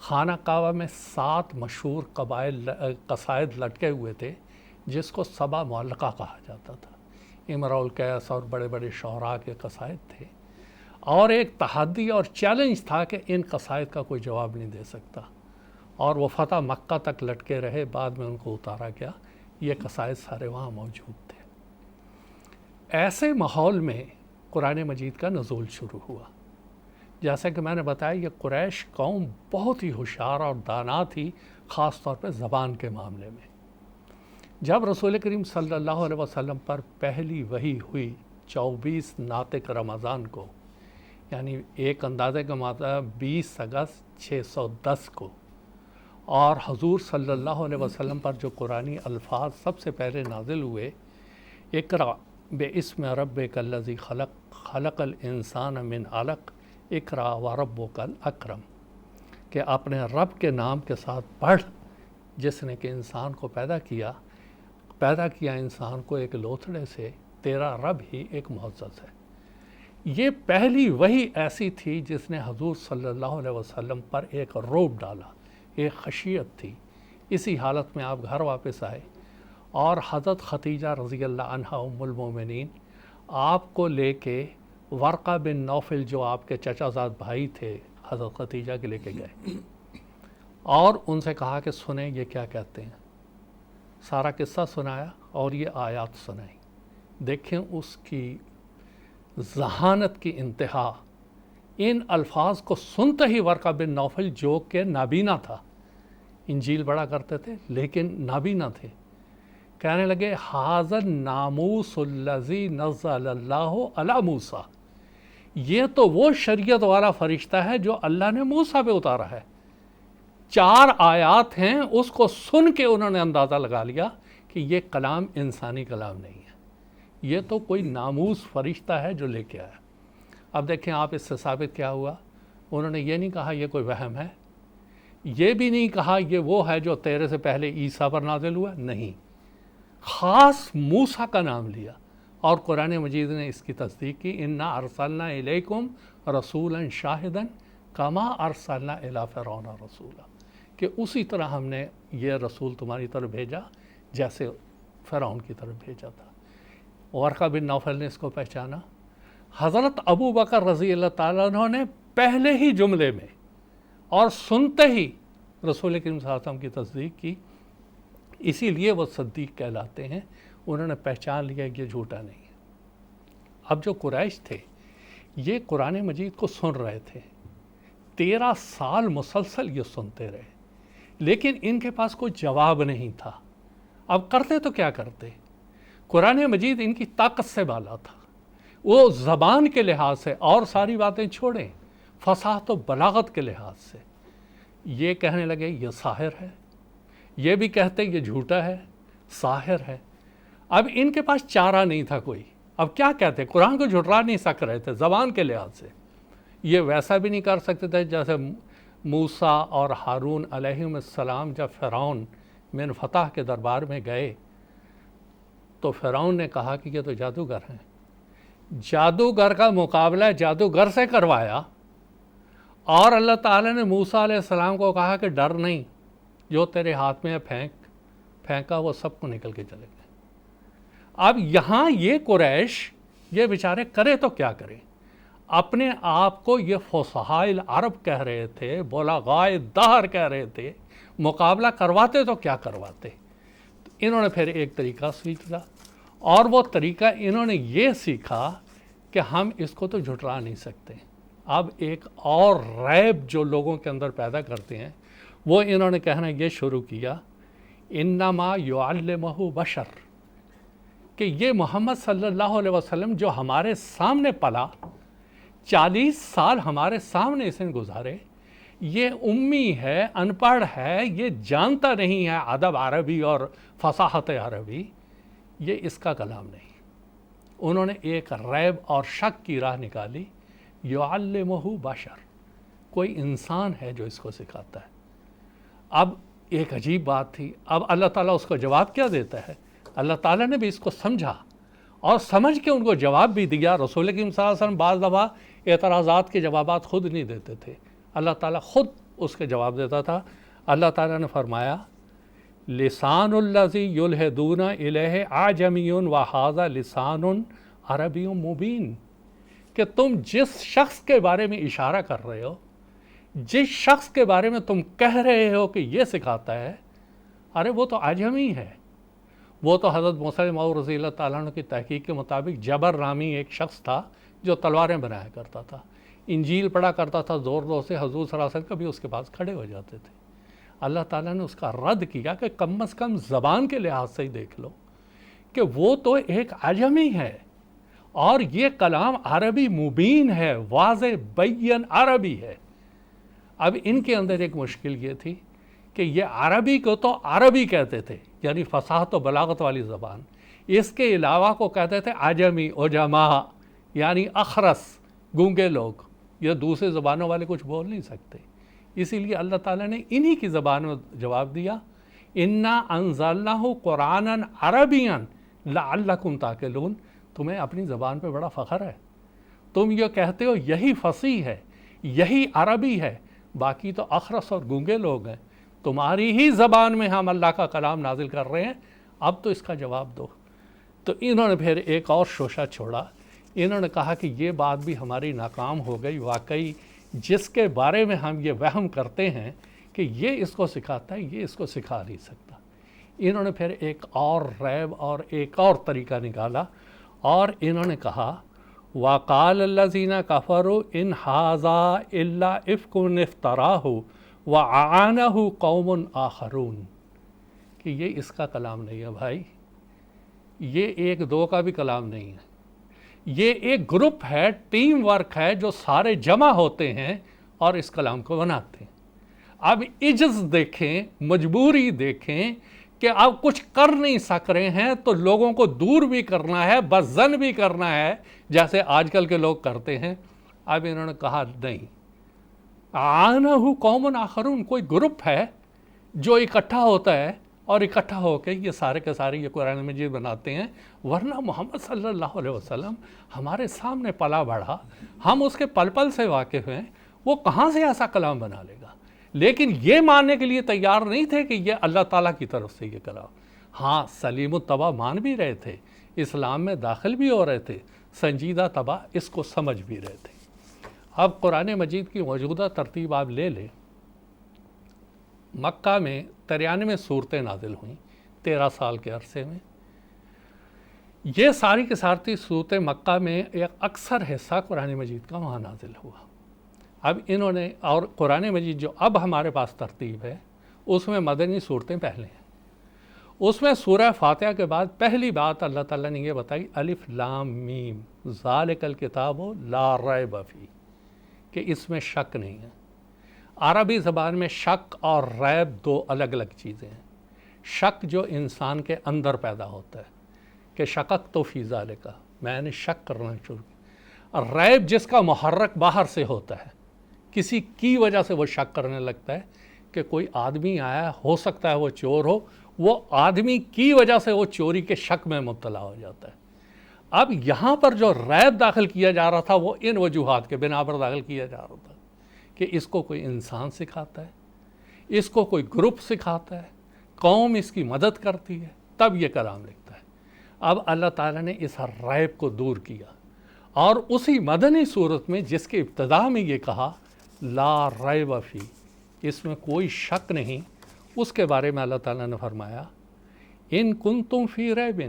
خانہ کعبہ میں 7 مشہور قصائد لٹکے ہوئے تھے جس کو سبا معلقہ کہا جاتا تھا. امرؤ القیس اور بڑے بڑے شعراء کے قصائد تھے، اور ایک تحدی اور چیلنج تھا کہ ان قصائد کا کوئی جواب نہیں دے سکتا، اور وہ فتح مکہ تک لٹکے رہے. بعد میں ان کو اتارا گیا. یہ قصائد سارے وہاں موجود تھے. ایسے ماحول میں قرآن مجید کا نزول شروع ہوا. جیسا کہ میں نے بتایا یہ قریش قوم بہت ہی ہوشیار اور دانا تھی، خاص طور پہ زبان کے معاملے میں. جب رسول کریم صلی اللہ علیہ وسلم پر پہلی وحی ہوئی 24 ناطق رمضان کو، یعنی ایک اندازے کا مطلب 20 اگست 610 کو، اور حضور صلی اللہ علیہ وسلم پر جو قرآنی الفاظ سب سے پہلے نازل ہوئے، اقرأ باسم ربک الذی خلق خلق الانسان من علق اقرأ وربک الاکرم، کہ اپنے رب کے نام کے ساتھ پڑھ جس نے کہ انسان کو پیدا کیا انسان کو ایک لوتھڑے سے، تیرا رب ہی ایک معزز ہے. یہ پہلی وحی ایسی تھی جس نے حضور صلی اللہ علیہ وسلم پر ایک رعب ڈالا، ایک خشیت تھی. اسی حالت میں آپ گھر واپس آئے اور حضرت خدیجہ رضی اللہ عنہا ام المومنین آپ کو لے کے ورقہ بن نوفل جو آپ کے چچا زاد بھائی تھے حضرت خدیجہ کے لے کے گئے اور ان سے کہا کہ سنیں یہ کیا کہتے ہیں. سارا قصہ سنایا اور یہ آیات سنائی. دیکھیں اس کی ذہانت کی انتہا. ان الفاظ کو سنتے ہی ورقہ بن نوفل جو کہ نابینا تھا، انجیل پڑھا کرتے تھے لیکن نابینا تھے، کہنے لگے ھذا الناموس الذی نزل اللہ علی موسیٰ، یہ تو وہ شریعت والا فرشتہ ہے جو اللہ نے موسیٰ پہ اتارا ہے. 4 آیات ہیں، اس کو سن کے انہوں نے اندازہ لگا لیا کہ یہ کلام انسانی کلام نہیں ہے، یہ تو کوئی ناموس فرشتہ ہے جو لے کے آیا. اب دیکھیں آپ اس سے ثابت کیا ہوا. انہوں نے یہ نہیں کہا یہ کوئی وہم ہے، یہ بھی نہیں کہا یہ وہ ہے جو تیرے سے پہلے عیسیٰ پر نازل ہوا، نہیں، خاص موسیٰ کا نام لیا. اور قرآن مجید نے اس کی تصدیق کی، انا ارسلنا الیکم رسولا شاہدا کما ارسلنا الی فرعون رسولا، کہ اسی طرح ہم نے یہ رسول تمہاری طرف بھیجا جیسے فرعون کی طرف بھیجا تھا. ورقہ بن نوفل نے اس کو پہچانا. حضرت ابو بکر رضی اللہ تعالیٰ عنہ نے پہلے ہی جملے میں اور سنتے ہی رسول کریم صلی اللہ علیہ وسلم کی تصدیق کی، اسی لیے وہ صدیق کہلاتے ہیں. انہوں نے پہچان لیا کہ یہ جھوٹا نہیں ہے. اب جو قریش تھے یہ قرآن مجید کو سن رہے تھے، 13 سال مسلسل یہ سنتے رہے، لیکن ان کے پاس کوئی جواب نہیں تھا. اب کرتے تو کیا کرتے؟ قرآن مجید ان کی طاقت سے بالا تھا. وہ زبان کے لحاظ سے اور ساری باتیں چھوڑیں، فصاحت و بلاغت کے لحاظ سے یہ کہنے لگے یہ ساحر ہے، یہ بھی کہتے یہ جھوٹا ہے، ساحر ہے. اب ان کے پاس چارہ نہیں تھا کوئی. اب کیا کہتے؟ قرآن کو جھٹلا نہیں سک رہے تھے زبان کے لحاظ سے. یہ ویسا بھی نہیں کر سکتے تھے جیسے موسیٰ اور ہارون علیہم السلام جب فرعون من فتح کے دربار میں گئے تو فرعون نے کہا کہ یہ تو جادوگر ہیں. جادوگر کا مقابلہ جادوگر سے کروایا اور اللہ تعالیٰ نے موسیٰ علیہ السلام کو کہا کہ ڈر نہیں، جو تیرے ہاتھ میں پھینکا وہ سب کو نکل کے چلے گئے. اب یہاں یہ قریش یہ بیچارے کرے تو کیا کریں؟ اپنے آپ کو یہ فصحاء العرب کہہ رہے تھے، بلغاء دہر کہہ رہے تھے، مقابلہ کرواتے تو کیا کرواتے؟ انہوں نے پھر ایک طریقہ سیکھا، اور وہ طریقہ انہوں نے یہ سیکھا کہ ہم اس کو تو جھٹلا نہیں سکتے. اب ایک اور ریب جو لوگوں کے اندر پیدا کرتے ہیں وہ انہوں نے کہنا یہ شروع کیا، انما یعلمہ بشر، کہ یہ محمد صلی اللہ علیہ وسلم جو ہمارے سامنے پلا، 40 سال ہمارے سامنے اس نے گزارے، یہ امی ہے، ان پڑھ ہے، یہ جانتا نہیں ہے ادب عربی اور فصاحت عربی، یہ اس کا کلام نہیں. انہوں نے ایک ریب اور شک کی راہ نکالی، یعلمہ بشر، کوئی انسان ہے جو اس کو سکھاتا ہے. اب ایک عجیب بات تھی. اب اللہ تعالیٰ اس کو جواب کیا دیتا ہے؟ اللہ تعالیٰ نے بھی اس کو سمجھا اور سمجھ کے ان کو جواب بھی دیا. رسول کریم صلی اللہ علیہ وسلم بعض دفعہ اعتراضات کے جوابات خود نہیں دیتے تھے، اللہ تعالیٰ خود اس کا جواب دیتا تھا۔ اللہ تعالیٰ نے فرمایا لسان الذی یلحدون الیہ اعجمی و ھذا لسان عربی مبین، کہ تم جس شخص کے بارے میں اشارہ کر رہے ہو، جس شخص کے بارے میں تم کہہ رہے ہو کہ یہ سکھاتا ہے، ارے وہ تو اعجمی ہے، وہ تو حضرت موسیٰ موعود رضی اللہ تعالیٰ عنہ کی تحقیق کے مطابق جبر نامی ایک شخص تھا جو تلواریں بنایا کرتا تھا، انجیل پڑھا کرتا تھا زور زور سے، حضور صلی اللہ علیہ وسلم کبھی اس کے پاس کھڑے ہو جاتے تھے۔ اللہ تعالیٰ نے اس کا رد کیا کہ کم از کم زبان کے لحاظ سے ہی دیکھ لو کہ وہ تو ایک اعجمی ہے، اور یہ کلام عربی مبین ہے، واضح بین عربی ہے۔ اب ان کے اندر ایک مشکل یہ تھی کہ یہ عربی کو تو عربی کہتے تھے، یعنی فصاحت و بلاغت والی زبان، اس کے علاوہ کو کہتے تھے عجمی، عجما، یعنی اخرس، گونگے لوگ، یہ دوسرے زبانوں والے کچھ بول نہیں سکتے۔ اسی لیے اللہ تعالیٰ نے انہی کی زبان میں جواب دیا، انا انزلناہ قرآنا عربیا لعلکم تعقلون، تمہیں اپنی زبان پہ بڑا فخر ہے، تم یہ کہتے ہو یہی فصیح ہے، یہی عربی ہے، باقی تو اخرس اور گونگے لوگ ہیں، تمہاری ہی زبان میں ہم اللہ کا کلام نازل کر رہے ہیں، اب تو اس کا جواب دو۔ تو انہوں نے پھر ایک اور شوشہ چھوڑا، انہوں نے کہا کہ یہ بات بھی ہماری ناکام ہو گئی، واقعی جس کے بارے میں ہم یہ وہم کرتے ہیں کہ یہ اس کو سکھاتا ہے، یہ اس کو سکھا نہیں سکتا۔ انہوں نے پھر ایک اور ریب اور ایک اور طریقہ نکالا، اور انہوں نے کہا وَقَالَ الَّذِينَ كَفَرُوا إِنْ هَذَا إِلَّا إِفْكٌ افْتَرَاهُ وَأَعَانَهُ قَوْمٌ آخَرُونَ، کہ یہ اس کا کلام نہیں ہے بھائی، یہ ایک دو کا بھی کلام نہیں ہے، یہ ایک گروپ ہے، ٹیم ورک ہے، جو سارے جمع ہوتے ہیں اور اس کلام کو بناتے ہیں۔ اب عجز دیکھیں، مجبوری دیکھیں کہ اب کچھ کر نہیں سک رہے ہیں تو لوگوں کو دور بھی کرنا ہے، بزن بھی کرنا ہے، جیسے آج کل کے لوگ کرتے ہیں۔ اب انہوں نے کہا نہیں، آنہ قوم آخرون، کوئی گروپ ہے جو اکٹھا ہوتا ہے اور اکٹھا ہو کے یہ سارے کے سارے یہ قرآن مجید بناتے ہیں، ورنہ محمد صلی اللہ علیہ وسلم ہمارے سامنے پلا بڑھا، ہم اس کے پل پل سے واقف ہیں، وہ کہاں سے ایسا کلام بنا لے گا؟ لیکن یہ ماننے کے لیے تیار نہیں تھے کہ یہ اللہ تعالیٰ کی طرف سے یہ کلام۔ ہاں، سلیم الطبع مان بھی رہے تھے، اسلام میں داخل بھی ہو رہے تھے، سنجیدہ طبع اس کو سمجھ بھی رہے تھے۔ اب قرآن مجید کی موجودہ ترتیب آپ لے لیں، مکہ میں 93 صورتیں نازل ہوئیں 13 سال کے عرصے میں۔ یہ ساری کی ساری صورتیں مکہ میں ایک اکثر حصہ قرآن مجید کا وہاں نازل ہوا۔ اب انہوں نے، اور قرآن مجید جو اب ہمارے پاس ترتیب ہے اس میں مدنی صورتیں پہلے ہیں، اس میں سورہ فاتحہ کے بعد پہلی بات اللہ تعالیٰ نے یہ بتائی الف لام میم ذالک الکتاب لا ریب فیہ، کہ اس میں شک نہیں ہے۔ عربی زبان میں شک اور ریب دو الگ الگ چیزیں ہیں۔ شک جو انسان کے اندر پیدا ہوتا ہے کہ شکک تو فی ذالک، میں نے شک کرنا شروع کیا۔ ریب جس کا محرک باہر سے ہوتا ہے، کسی کی وجہ سے وہ شک کرنے لگتا ہے کہ کوئی آدمی آیا، ہو سکتا ہے وہ چور ہو، وہ آدمی کی وجہ سے وہ چوری کے شک میں مبتلا ہو جاتا ہے۔ اب یہاں پر جو ریب داخل کیا جا رہا تھا وہ ان وجوہات کے بنا پر داخل کیا جا رہا تھا کہ اس کو کوئی انسان سکھاتا ہے، اس کو کوئی گروپ سکھاتا ہے، قوم اس کی مدد کرتی ہے، تب یہ کلام لکھتا ہے۔ اب اللہ تعالیٰ نے اس ریب کو دور کیا، اور اسی مدنی صورت میں جس کے ابتدا میں یہ کہا لا ریب فیہ، اس میں کوئی شک نہیں، اس کے بارے میں اللہ تعالیٰ نے فرمایا ان کنتم فی ریب،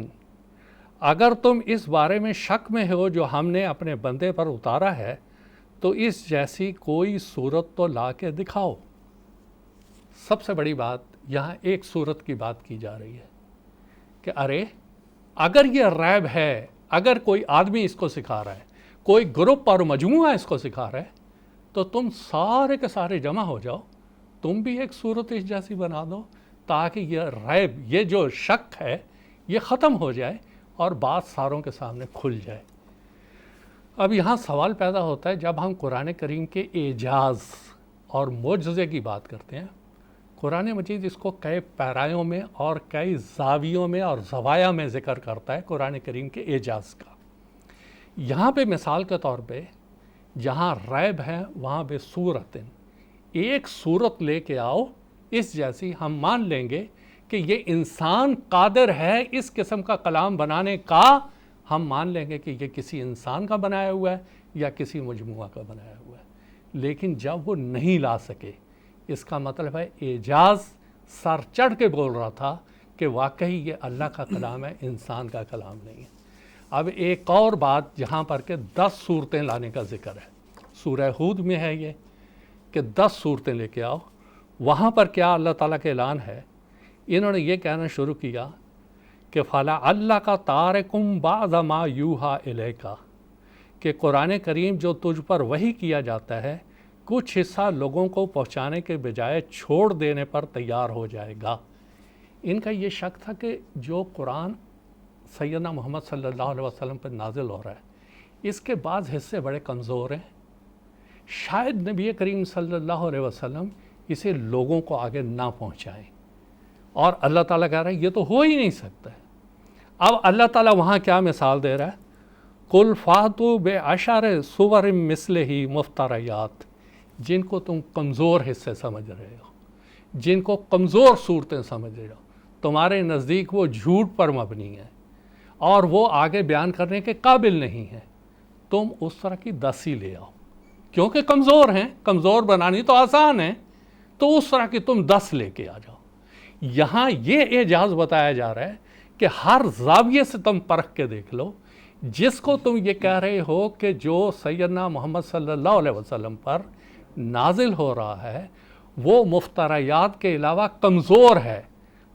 اگر تم اس بارے میں شک میں ہو جو ہم نے اپنے بندے پر اتارا ہے تو اس جیسی کوئی صورت تو لا کے دکھاؤ۔ سب سے بڑی بات یہاں ایک صورت کی بات کی جا رہی ہے کہ ارے اگر یہ ریب ہے، اگر کوئی آدمی اس کو سکھا رہا ہے، کوئی گروپ اور مجموعہ اس کو سکھا رہا ہے، تو تم سارے کے سارے جمع ہو جاؤ، تم بھی ایک صورت اس جیسی بنا دو، تاکہ یہ ریب، یہ جو شک ہے، یہ ختم ہو جائے اور بات ساروں کے سامنے کھل جائے۔ اب یہاں سوال پیدا ہوتا ہے، جب ہم قرآن کریم کے اعجاز اور معجزے کی بات کرتے ہیں، قرآن مجید اس کو کئی پیرایوں میں اور کئی زاویوں میں اور زوایا میں ذکر کرتا ہے قرآن کریم کے اعجاز کا۔ یہاں پہ مثال کے طور پہ جہاں ریب ہے وہاں بے صورتن، ایک صورت لے کے آؤ اس جیسی، ہم مان لیں گے کہ یہ انسان قادر ہے اس قسم کا کلام بنانے کا، ہم مان لیں گے کہ یہ کسی انسان کا بنایا ہوا ہے یا کسی مجموعہ کا بنایا ہوا ہے۔ لیکن جب وہ نہیں لا سکے، اس کا مطلب ہے اعجاز سر چڑھ کے بول رہا تھا کہ واقعی یہ اللہ کا کلام ہے، انسان کا کلام نہیں ہے۔ اب ایک اور بات جہاں پر کہ 10 صورتیں لانے کا ذکر ہے، سورہ ہود میں ہے یہ کہ 10 صورتیں لے کے آؤ۔ وہاں پر کیا اللہ تعالیٰ کا اعلان ہے؟ انہوں نے یہ کہنا شروع کیا کہ فلا اللہ کا تارکم بعض ما یوحا الیکا، کہ قرآن کریم جو تجھ پر وحی کیا جاتا ہے کچھ حصہ لوگوں کو پہنچانے کے بجائے چھوڑ دینے پر تیار ہو جائے گا۔ ان کا یہ شک تھا کہ جو قرآن سیدنا محمد صلی اللہ علیہ وسلم پر نازل ہو رہا ہے اس کے بعض حصے بڑے کمزور ہیں، شاید نبی کریم صلی اللہ علیہ وسلم اسے لوگوں کو آگے نہ پہنچائیں، اور اللہ تعالیٰ کہہ رہا ہے یہ تو ہو ہی نہیں سکتا ہے۔ اب اللہ تعالیٰ وہاں کیا مثال دے رہا ہے؟ قُلْ فَاتُوا بِعَشَرِ صُوَرٍ مِثْلِهِ مُفْتَرَیَاتٍ، جن کو تم کمزور حصے سمجھ رہے ہو، جن کو کمزور صورتیں سمجھ رہے ہو، تمہارے نزدیک وہ جھوٹ پر مبنی ہیں اور وہ آگے بیان کرنے کے قابل نہیں ہیں، تم اس طرح کی 10 ہی لے آؤ، کیونکہ کمزور ہیں، کمزور بنانی تو آسان ہے، تو اس طرح کی تم 10 لے کے آ جاؤ۔ یہاں یہ اعجاز بتایا جا رہا ہے کہ ہر زاویے سے تم پرکھ کے دیکھ لو، جس کو تم یہ کہہ رہے ہو کہ جو سیدنا محمد صلی اللہ علیہ وسلم پر نازل ہو رہا ہے وہ مفتریات کے علاوہ کمزور ہے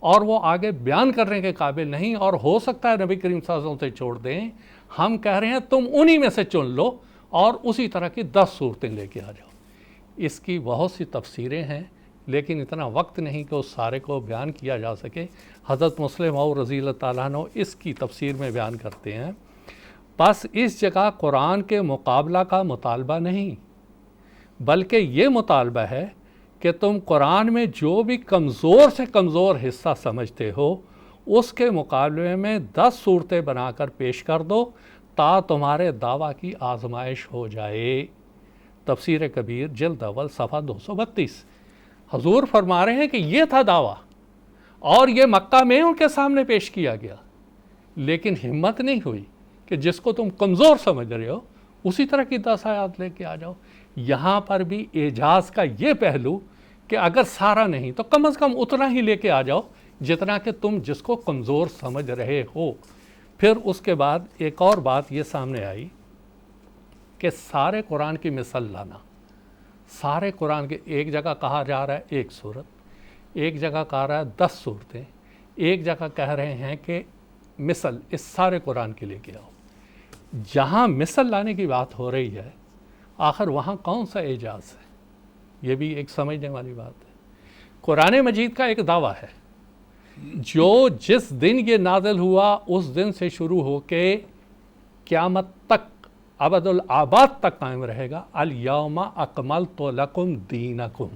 اور وہ آگے بیان کرنے کے قابل نہیں، اور ہو سکتا ہے نبی کریم صلی اللہ علیہ وسلم سے چھوڑ دیں۔ ہم کہہ رہے ہیں تم انہی میں سے چن لو اور اسی طرح کی 10 صورتیں لے کے آ جاؤ۔ اس کی بہت سی تفسیریں ہیں، لیکن اتنا وقت نہیں کہ اس سارے کو بیان کیا جا سکے۔ حضرت مسلم موعود رضی اللہ تعالیٰ عنہ اس کی تفسیر میں بیان کرتے ہیں، بس اس جگہ قرآن کے مقابلہ کا مطالبہ نہیں، بلکہ یہ مطالبہ ہے کہ تم قرآن میں جو بھی کمزور سے کمزور حصہ سمجھتے ہو اس کے مقابلے میں 10 صورتیں بنا کر پیش کر دو تا تمہارے دعویٰ کی آزمائش ہو جائے۔ تفسیر کبیر جلد اول صفحہ 232۔ حضور فرما رہے ہیں کہ یہ تھا دعویٰ اور یہ مکہ میں ان کے سامنے پیش کیا گیا، لیکن ہمت نہیں ہوئی کہ جس کو تم کمزور سمجھ رہے ہو اسی طرح کی 10 آیات لے کے آ جاؤ۔ یہاں پر بھی اعجاز کا یہ پہلو کہ اگر سارا نہیں تو کم از کم اتنا ہی لے کے آ جاؤ جتنا کہ تم جس کو کمزور سمجھ رہے ہو۔ پھر اس کے بعد ایک اور بات یہ سامنے آئی کہ سارے قرآن کی مثل لانا، سارے قرآن کے ایک جگہ کہا جا رہا ہے 1 صورت، ایک جگہ کہا رہا ہے 10 صورتیں، ایک جگہ کہہ رہے ہیں کہ مثل اس سارے قرآن کے لے کے آؤ۔ جہاں مثل لانے کی بات ہو رہی ہے آخر وہاں کون سا اعجاز ہے؟ یہ بھی ایک سمجھنے والی بات ہے۔ قرآن مجید کا ایک دعویٰ ہے جو جس دن یہ نازل ہوا اس دن سے شروع ہو کے قیامت تک ابد الآباد تک قائم رہے گا، الیوم اکملت لکم دینکم،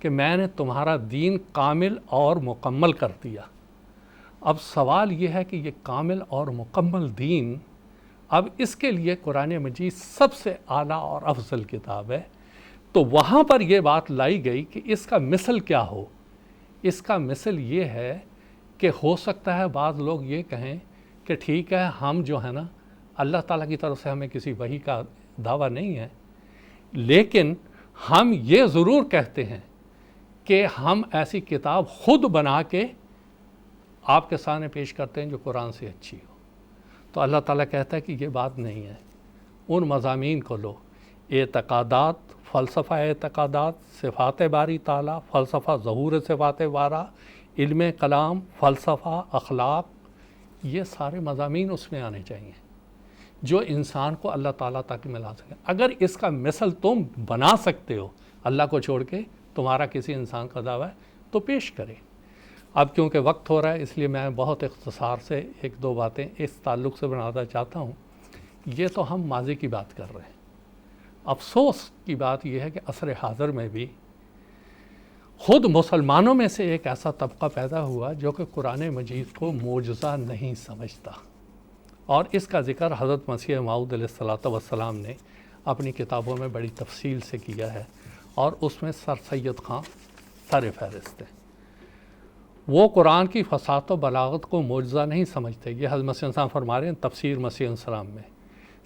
کہ میں نے تمہارا دین کامل اور مکمل کر دیا۔ اب سوال یہ ہے کہ یہ کامل اور مکمل دین، اب اس کے لیے قرآن مجید سب سے اعلیٰ اور افضل کتاب ہے، تو وہاں پر یہ بات لائی گئی کہ اس کا مثل کیا ہو۔ اس کا مثل یہ ہے کہ ہو سکتا ہے بعض لوگ یہ کہیں کہ ٹھیک ہے ہم جو ہے نا اللہ تعالیٰ کی طرف سے ہمیں کسی وحی کا دعویٰ نہیں ہے، لیکن ہم یہ ضرور کہتے ہیں کہ ہم ایسی کتاب خود بنا کے آپ کے سامنے پیش کرتے ہیں جو قرآن سے اچھی ہو۔ تو اللہ تعالیٰ کہتا ہے کہ یہ بات نہیں ہے، ان مضامین کو لو، اعتقادات، فلسفہ اعتقادات، صفات باری تعالیٰ، فلسفہ ظہور صفات بارہ، علم کلام، فلسفہ، اخلاق، یہ سارے مضامین اس میں آنے چاہیے جو انسان کو اللہ تعالیٰ تک ملا سکے۔ اگر اس کا مثل تم بنا سکتے ہو اللہ کو چھوڑ کے، تمہارا کسی انسان کا دعویٰ ہے تو پیش کرے۔ اب کیونکہ وقت ہو رہا ہے اس لیے میں بہت اختصار سے 1-2 باتیں اس تعلق سے بنانا چاہتا ہوں۔ یہ تو ہم ماضی کی بات کر رہے ہیں، افسوس کی بات یہ ہے کہ عصر حاضر میں بھی خود مسلمانوں میں سے ایک ایسا طبقہ پیدا ہوا جو کہ قرآن مجید کو معجزہ نہیں سمجھتا، اور اس کا ذکر حضرت مسیح موعود علیہ الصلوۃ والسلام نے اپنی کتابوں میں بڑی تفصیل سے کیا ہے، اور اس میں سر سید خان سر فہرست ہے۔ وہ قرآن کی فصاحت و بلاغت کو معجزہ نہیں سمجھتے۔ یہ حضرت مسیح السلام فرما رہے ہیں تفسیر مسیح السلام میں،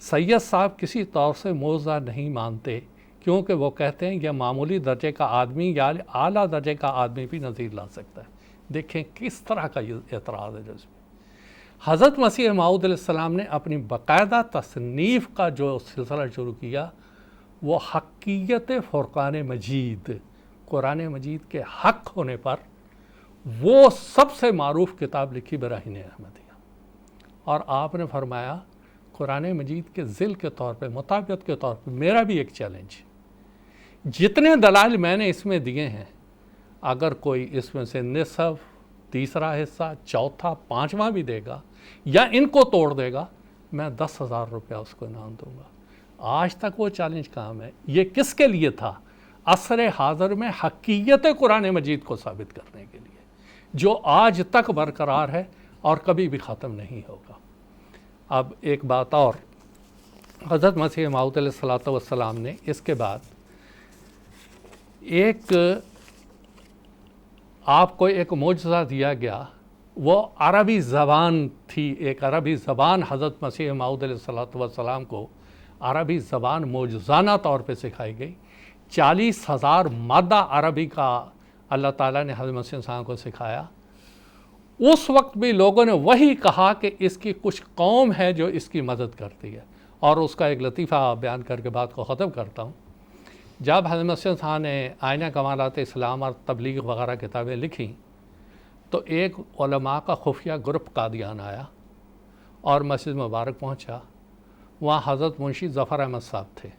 سید صاحب کسی طور سے معجزہ نہیں مانتے، کیونکہ وہ کہتے ہیں یہ معمولی درجے کا آدمی یا اعلیٰ درجے کا آدمی بھی نظیر لا سکتا ہے۔ دیکھیں کس طرح کا یہ اعتراض ہے جس میں حضرت مسیح موعود علیہ السلام نے اپنی باقاعدہ تصنیف کا جو سلسلہ شروع کیا وہ حقیقت فرقان مجید، قرآن مجید کے حق ہونے پر وہ سب سے معروف کتاب لکھی براہین احمدیہ، اور آپ نے فرمایا قرآن مجید کے ذل کے طور پہ، مطابقت کے طور پہ میرا بھی ایک چیلنج، جتنے دلائل میں نے اس میں دیے ہیں اگر کوئی اس میں سے نصف، تیسرا حصہ، چوتھا، پانچواں بھی دے گا یا ان کو توڑ دے گا، میں 10,000 روپیہ اس کو انعام دوں گا۔ آج تک وہ چیلنج کام ہے۔ یہ کس کے لیے تھا؟ عصر حاضر میں حقیقت قرآن مجید کو ثابت کرنے کے لیے، جو آج تک برقرار ہے اور کبھی بھی ختم نہیں ہوگا۔ اب ایک بات اور، حضرت مسیح موعود علیہ السلام نے اس کے بعد آپ کو ایک معجزہ دیا گیا، وہ عربی زبان تھی، ایک عربی زبان حضرت مسیح موعود علیہ السلام کو عربی زبان معجزانہ طور پہ سکھائی گئی۔ 40,000 مادہ عربی کا اللہ تعالیٰ نے حضرت مسیح السلام کو سکھایا۔ اس وقت بھی لوگوں نے وہی کہا کہ اس کی کچھ قوم ہے جو اس کی مدد کرتی ہے، اور اس کا ایک لطیفہ بیان کر کے بات کو ختم کرتا ہوں۔ جب حضرت مسیح السلام نے آئینہ کمالات اسلام اور تبلیغ وغیرہ کتابیں لکھیں تو ایک علماء کا خفیہ گروپ قادیان آیا اور مسجد مبارک پہنچا۔ وہاں حضرت منشی ظفر احمد صاحب تھے۔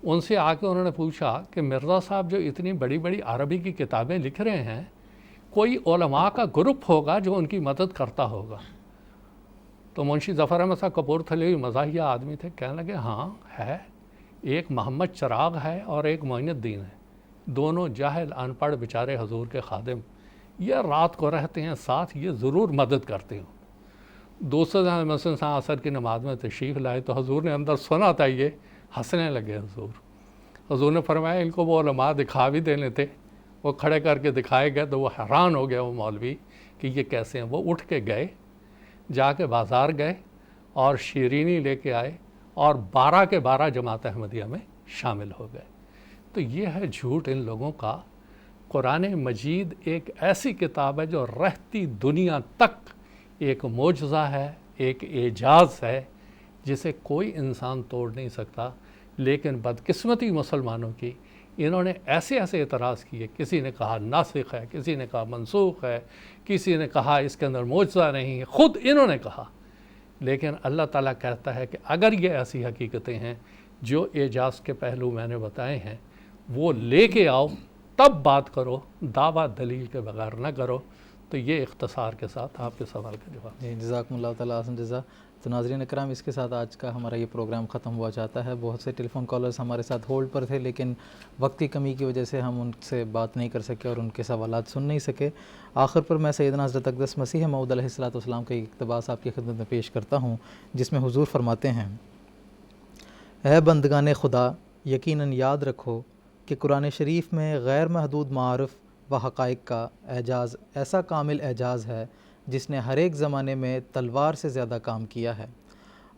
ان سے آ کے انہوں نے پوچھا کہ مرزا صاحب جو اتنی بڑی بڑی عربی کی کتابیں لکھ رہے ہیں، کوئی علماء کا گروپ ہوگا جو ان کی مدد کرتا ہوگا؟ تو منشی ظفر احمد صاحب کپورتھلے مزاحیہ آدمی تھے، کہنے لگے ہاں ہے، ایک محمد چراغ ہے اور ایک معین الدین ہے، دونوں جاہل ان پڑھ بیچارے حضور کے خادم، یہ رات کو رہتے ہیں ساتھ، یہ ضرور مدد کرتے ہوں۔ دوسرے دن مسجد عصر کی نماز میں تشریف لائے تو حضور نے اندر سنا تھا، یہ ہنسنے لگے۔ حضور نے فرمایا ان کو وہ علماء دکھا بھی دینے تھے، وہ کھڑے کر کے دکھائے گئے تو وہ حیران ہو گیا وہ مولوی کہ یہ کیسے ہیں۔ وہ اٹھ کے گئے، جا کے بازار گئے اور شیرینی لے کے آئے اور 12 کے 12 جماعت احمدیہ میں شامل ہو گئے۔ تو یہ ہے جھوٹ ان لوگوں کا۔ قرآن مجید ایک ایسی کتاب ہے جو رہتی دنیا تک ایک معجزہ ہے، ایک اعجاز ہے جسے کوئی انسان توڑ نہیں سکتا۔ لیکن بدقسمتی مسلمانوں کی، انہوں نے ایسے اعتراض کیے، کسی نے کہا ناسخ ہے، کسی نے کہا منسوخ ہے، کسی نے کہا اس کے اندر معجزہ نہیں ہے، خود انہوں نے کہا۔ لیکن اللہ تعالیٰ کہتا ہے کہ اگر یہ ایسی حقیقتیں ہیں جو اعجاز کے پہلو میں نے بتائے ہیں وہ لے کے آؤ، تب بات کرو، دعویٰ دلیل کے بغیر نہ کرو۔ تو یہ اختصار کے ساتھ آپ کے سوال کا جواب۔ جزاکم اللہ تعالیٰ احسن جزا۔ تو ناظرین اکرام، اس کے ساتھ آج کا ہمارا یہ پروگرام ختم ہوا چاہتا ہے۔ بہت سے ٹیلی فون کالرز ہمارے ساتھ ہولڈ پر تھے، لیکن وقت کی کمی کی وجہ سے ہم ان سے بات نہیں کر سکے اور ان کے سوالات سن نہیں سکے۔ آخر پر میں سیدنا حضرت اقدس مسیح موعود علیہ السلام کا ایک اقتباس آپ کی خدمت میں پیش کرتا ہوں، جس میں حضور فرماتے ہیں: اے بندگان خدا، یقیناً یاد رکھو کہ قرآن شریف میں غیر محدود معارف و حقائق کا اعجاز ایسا کامل اعجاز ہے جس نے ہر ایک زمانے میں تلوار سے زیادہ کام کیا ہے،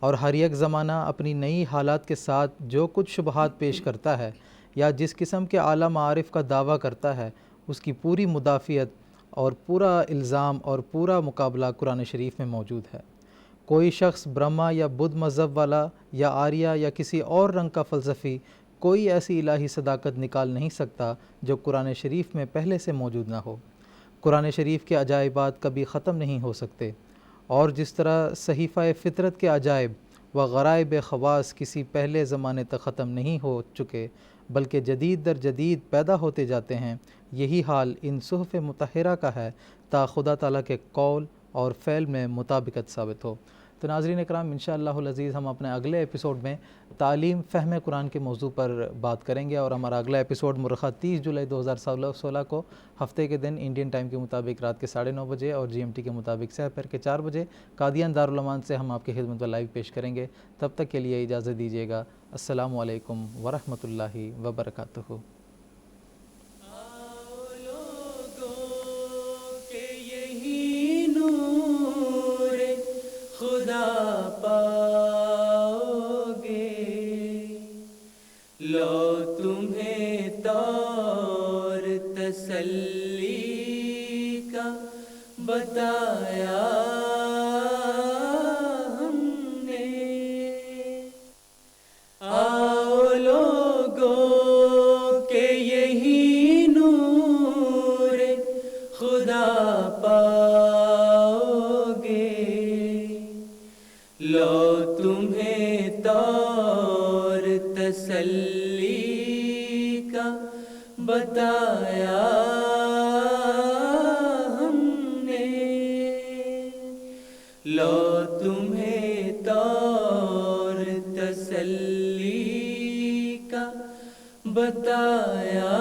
اور ہر ایک زمانہ اپنی نئی حالات کے ساتھ جو کچھ شبہات پیش کرتا ہے یا جس قسم کے اعلیٰ معارف کا دعویٰ کرتا ہے، اس کی پوری مدافعت اور پورا الزام اور پورا مقابلہ قرآن شریف میں موجود ہے۔ کوئی شخص برہما یا بدھ مذہب والا یا آریہ یا کسی اور رنگ کا فلسفی کوئی ایسی الہی صداقت نکال نہیں سکتا جو قرآن شریف میں پہلے سے موجود نہ ہو۔ قرآن شریف کے عجائبات کبھی ختم نہیں ہو سکتے، اور جس طرح صحیفہ فطرت کے عجائب و غرائب خواص کسی پہلے زمانے تک ختم نہیں ہو چکے بلکہ جدید در جدید پیدا ہوتے جاتے ہیں، یہی حال ان صحف مطہرہ کا ہے تا خدا تعالیٰ کے قول اور فعل میں مطابقت ثابت ہو۔ تو ناظرین اکرام، انشاءاللہ العزیز ہم اپنے اگلے ایپیسوڈ میں تعلیم فہم قرآن کے موضوع پر بات کریں گے، اور ہمارا اگلا ایپیسوڈ مرخہ 30 جولائی 2016 کو ہفتے کے دن انڈین ٹائم کے مطابق رات کے 9:30 بجے اور GMT کے مطابق سحر کے 4 بجے قادیان دارالمان سے ہم آپ کی خدمت میں لائیو پیش کریں گے۔ تب تک کے لیے اجازت دیجیے گا۔ السلام علیکم ورحمۃ اللہ وبرکاتہ۔ بتایا ہم نے. آؤ لوگوں کہ یہی نور خدا پاؤ گے. لو تمہیں طور تسلی کا بتایا ہم نے. لو تمہیں طور تسلی کا بتایا